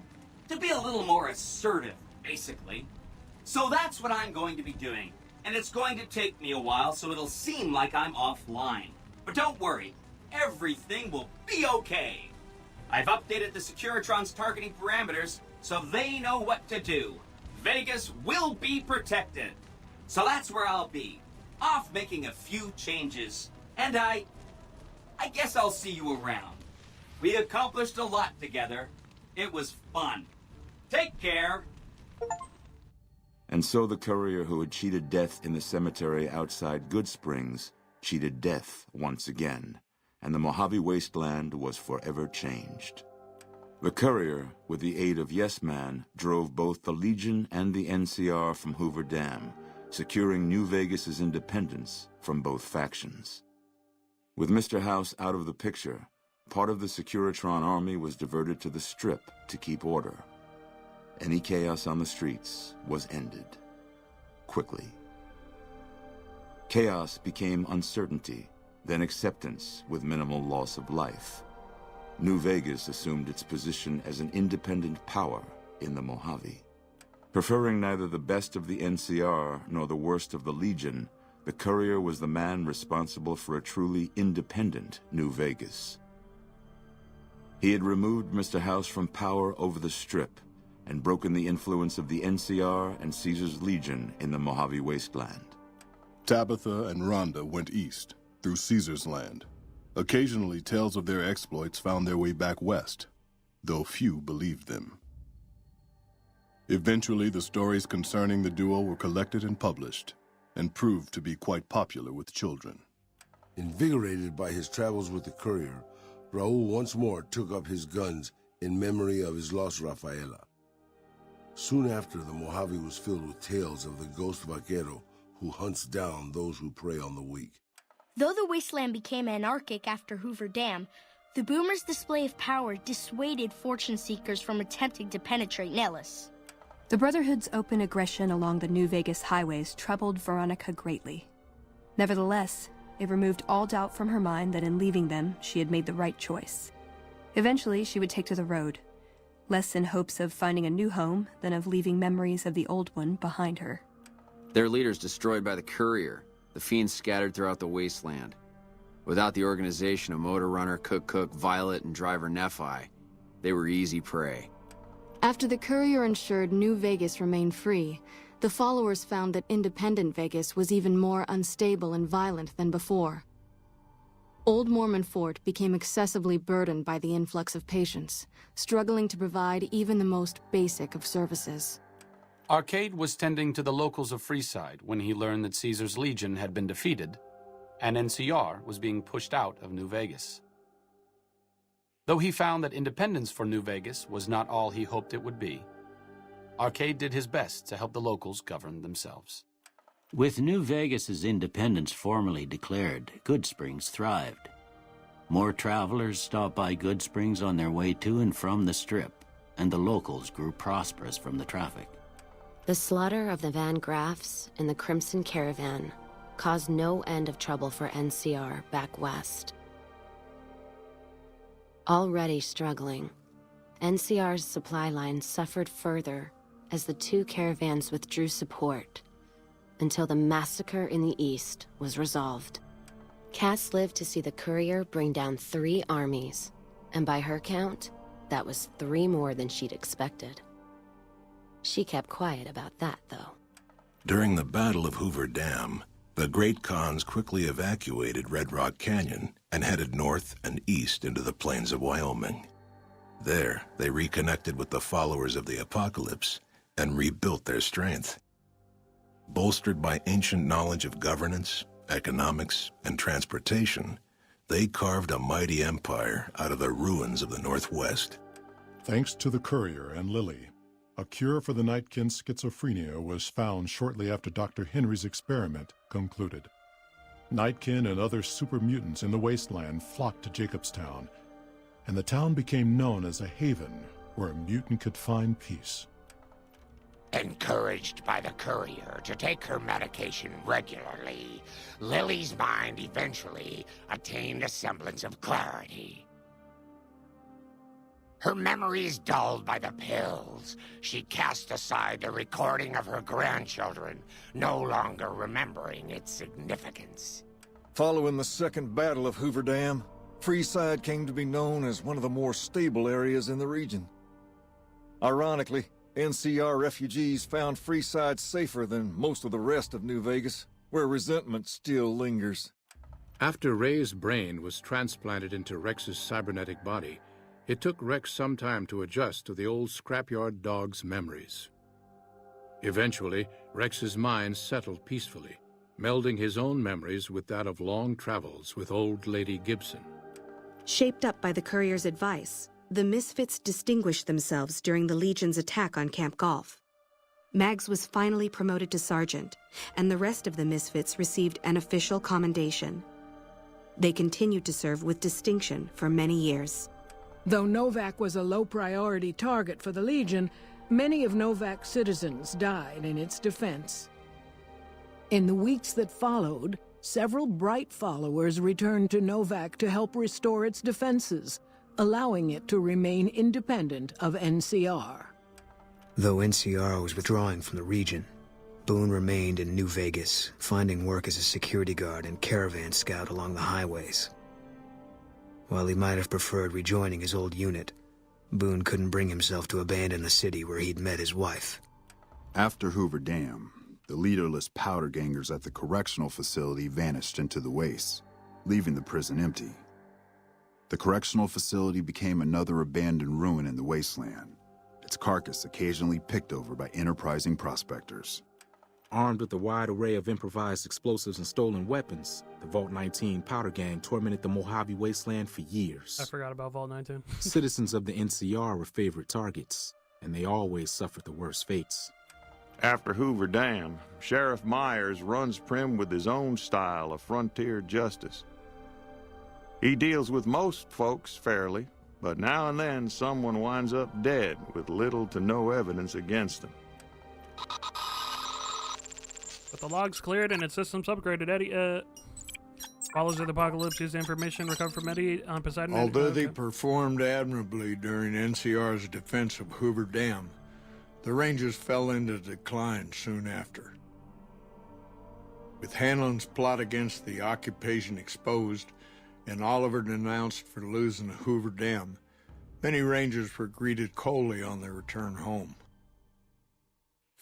to be a little more assertive, basically. So that's what I'm going to be doing, and it's going to take me a while, so it'll seem like I'm offline. But don't worry, everything will be okay. I've updated the Securitron's targeting parameters, so they know what to do. Vegas will be protected. So that's where I'll be, off making a few changes. And I guess I'll see you around. We accomplished a lot together. It was fun. Take care. And so the courier who had cheated death in the cemetery outside Good Springs cheated death once again, and the Mojave wasteland was forever changed. The courier, with the aid of Yes Man, drove both the Legion and the NCR from Hoover Dam, securing New Vegas's independence from both factions. With Mr. House out of the picture, part of the Securitron army was diverted to the Strip to keep order. Any chaos on the streets was ended. Quickly. Chaos became uncertainty, then acceptance with minimal loss of life. New Vegas assumed its position as an independent power in the Mojave. Preferring neither the best of the NCR nor the worst of the Legion, the courier was the man responsible for a truly independent New Vegas. He had removed Mr. House from power over the Strip and broken the influence of the NCR and Caesar's Legion in the Mojave wasteland. Tabitha and Rhonda went east, through Caesar's land. Occasionally, tales of their exploits found their way back west, though few believed them. Eventually, the stories concerning the duo were collected and published, and proved to be quite popular with children. Invigorated by his travels with the courier, Raul once more took up his guns in memory of his lost Rafaela. Soon after, the Mojave was filled with tales of the ghost vaquero who hunts down those who prey on the weak. Though the wasteland became anarchic after Hoover Dam, the Boomers' display of power dissuaded fortune seekers from attempting to penetrate Nellis. The Brotherhood's open aggression along the New Vegas highways troubled Veronica greatly. Nevertheless, it removed all doubt from her mind that in leaving them, she had made the right choice. Eventually, she would take to the road, less in hopes of finding a new home than of leaving memories of the old one behind her. Their leaders destroyed by the courier, the fiends scattered throughout the wasteland. Without the organization of Motor Runner, Cook, Violet, and driver Nephi, they were easy prey. After the courier ensured New Vegas remained free, The followers found that independent Vegas was even more unstable and violent than before. Old Mormon Fort became excessively burdened by the influx of patients, struggling to provide even the most basic of services. Arcade was tending to the locals of Freeside when he learned that Caesar's Legion had been defeated, and NCR was being pushed out of New Vegas. Though he found that independence for New Vegas was not all he hoped it would be, Arcade did his best to help the locals govern themselves. With New Vegas's independence formally declared, Goodsprings thrived. More travelers stopped by Goodsprings on their way to and from the Strip, and the locals grew prosperous from the traffic. The slaughter of the Van Graffs and the Crimson Caravan caused no end of trouble for NCR back west. Already struggling, NCR's supply line suffered further as the two caravans withdrew support until the massacre in the east was resolved. Cass lived to see the courier bring down 3 armies, and by her count, that was 3 more than she'd expected. She kept quiet about that, though. During the Battle of Hoover Dam, the Great Khans quickly evacuated Red Rock Canyon and headed north and east into the plains of Wyoming. There, they reconnected with the followers of the Apocalypse and rebuilt their strength. Bolstered by ancient knowledge of governance, economics, and transportation, they carved a mighty empire out of the ruins of the Northwest. Thanks to the courier and Lily, a cure for the Nightkin's schizophrenia was found shortly after Dr. Henry's experiment concluded. Nightkin and other super mutants in the wasteland flocked to Jacobstown, and the town became known as a haven where a mutant could find peace. Encouraged by the courier to take her medication regularly, Lily's mind eventually attained a semblance of clarity. Her memories dulled by the pills, she cast aside the recording of her grandchildren, no longer remembering its significance. Following the Second Battle of Hoover Dam, Freeside came to be known as one of the more stable areas in the region. Ironically, NCR refugees found Freeside safer than most of the rest of New Vegas, where resentment still lingers. After Ray's brain was transplanted into Rex's cybernetic body, it took Rex some time to adjust to the old scrapyard dog's memories. Eventually, Rex's mind settled peacefully, melding his own memories with that of long travels with old Lady Gibson. Shaped up by the courier's advice, the Misfits distinguished themselves during the Legion's attack on Camp Golf. Mags was finally promoted to sergeant, and the rest of the Misfits received an official commendation. They continued to serve with distinction for many years. Though Novak was a low-priority target for the Legion, many of Novak's citizens died in its defense. In the weeks that followed, several bright followers returned to Novak to help restore its defenses, allowing it to remain independent of NCR. Though NCR was withdrawing from the region, Boone remained in New Vegas, finding work as a security guard and caravan scout along the highways. While he might have preferred rejoining his old unit, Boone couldn't bring himself to abandon the city where he'd met his wife. After Hoover Dam, the leaderless powder gangers at the correctional facility vanished into the wastes, leaving the prison empty. The correctional facility became another abandoned ruin in the wasteland, its carcass occasionally picked over by enterprising prospectors. Armed with a wide array of improvised explosives and stolen weapons, the Vault 19 powder gang tormented the Mojave wasteland for years. I forgot about Vault 19. Citizens of the NCR were favorite targets, and they always suffered the worst fates. After Hoover Dam, Sheriff Myers runs Prim with his own style of frontier justice. He deals with most folks fairly, but now and then someone winds up dead with little to no evidence against them. But the logs cleared and its systems upgraded. Eddie, Followers of the Apocalypse used information recovered from Eddie on Poseidon. Although they performed admirably during NCR's defense of Hoover Dam, the Rangers fell into decline soon after. With Hanlon's plot against the occupation exposed and Oliver denounced for losing Hoover Dam, many Rangers were greeted coldly on their return home.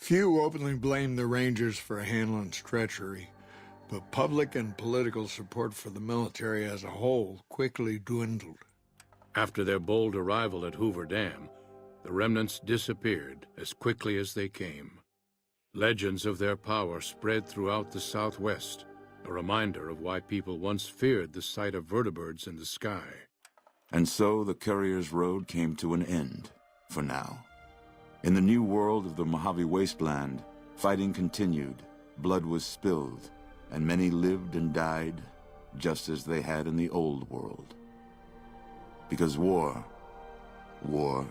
Few openly blamed the Rangers for Hanlon's treachery, but public and political support for the military as a whole quickly dwindled. After their bold arrival at Hoover Dam, the remnants disappeared as quickly as they came. Legends of their power spread throughout the Southwest, a reminder of why people once feared the sight of vertibirds in the sky. And so the Courier's Road came to an end, for now. In the new world of the Mojave Wasteland, fighting continued, blood was spilled, and many lived and died just as they had in the old world. Because war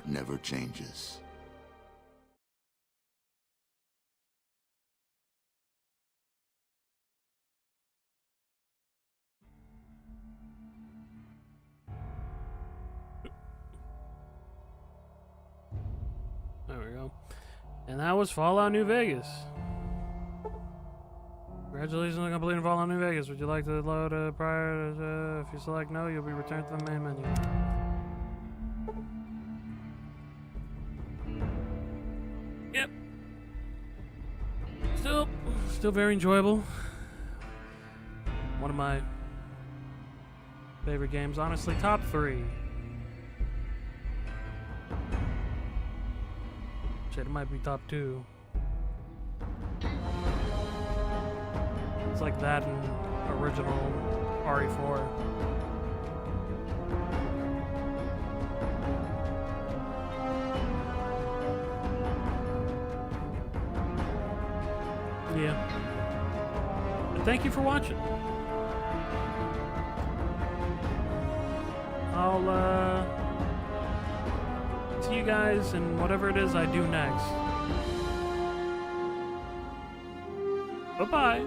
never changes. There we go. And that was Fallout New Vegas. Congratulations on completing Fallout New Vegas. Would you like to load prior to, if you select no, you'll be returned to the main menu. Yep. Still very enjoyable. One of my favorite games, honestly, top 3. Shit, it might be top 2. It's like that and original RE4. Yeah. And thank you for watching. I'll see you guys in whatever it is I do next. Bye-bye.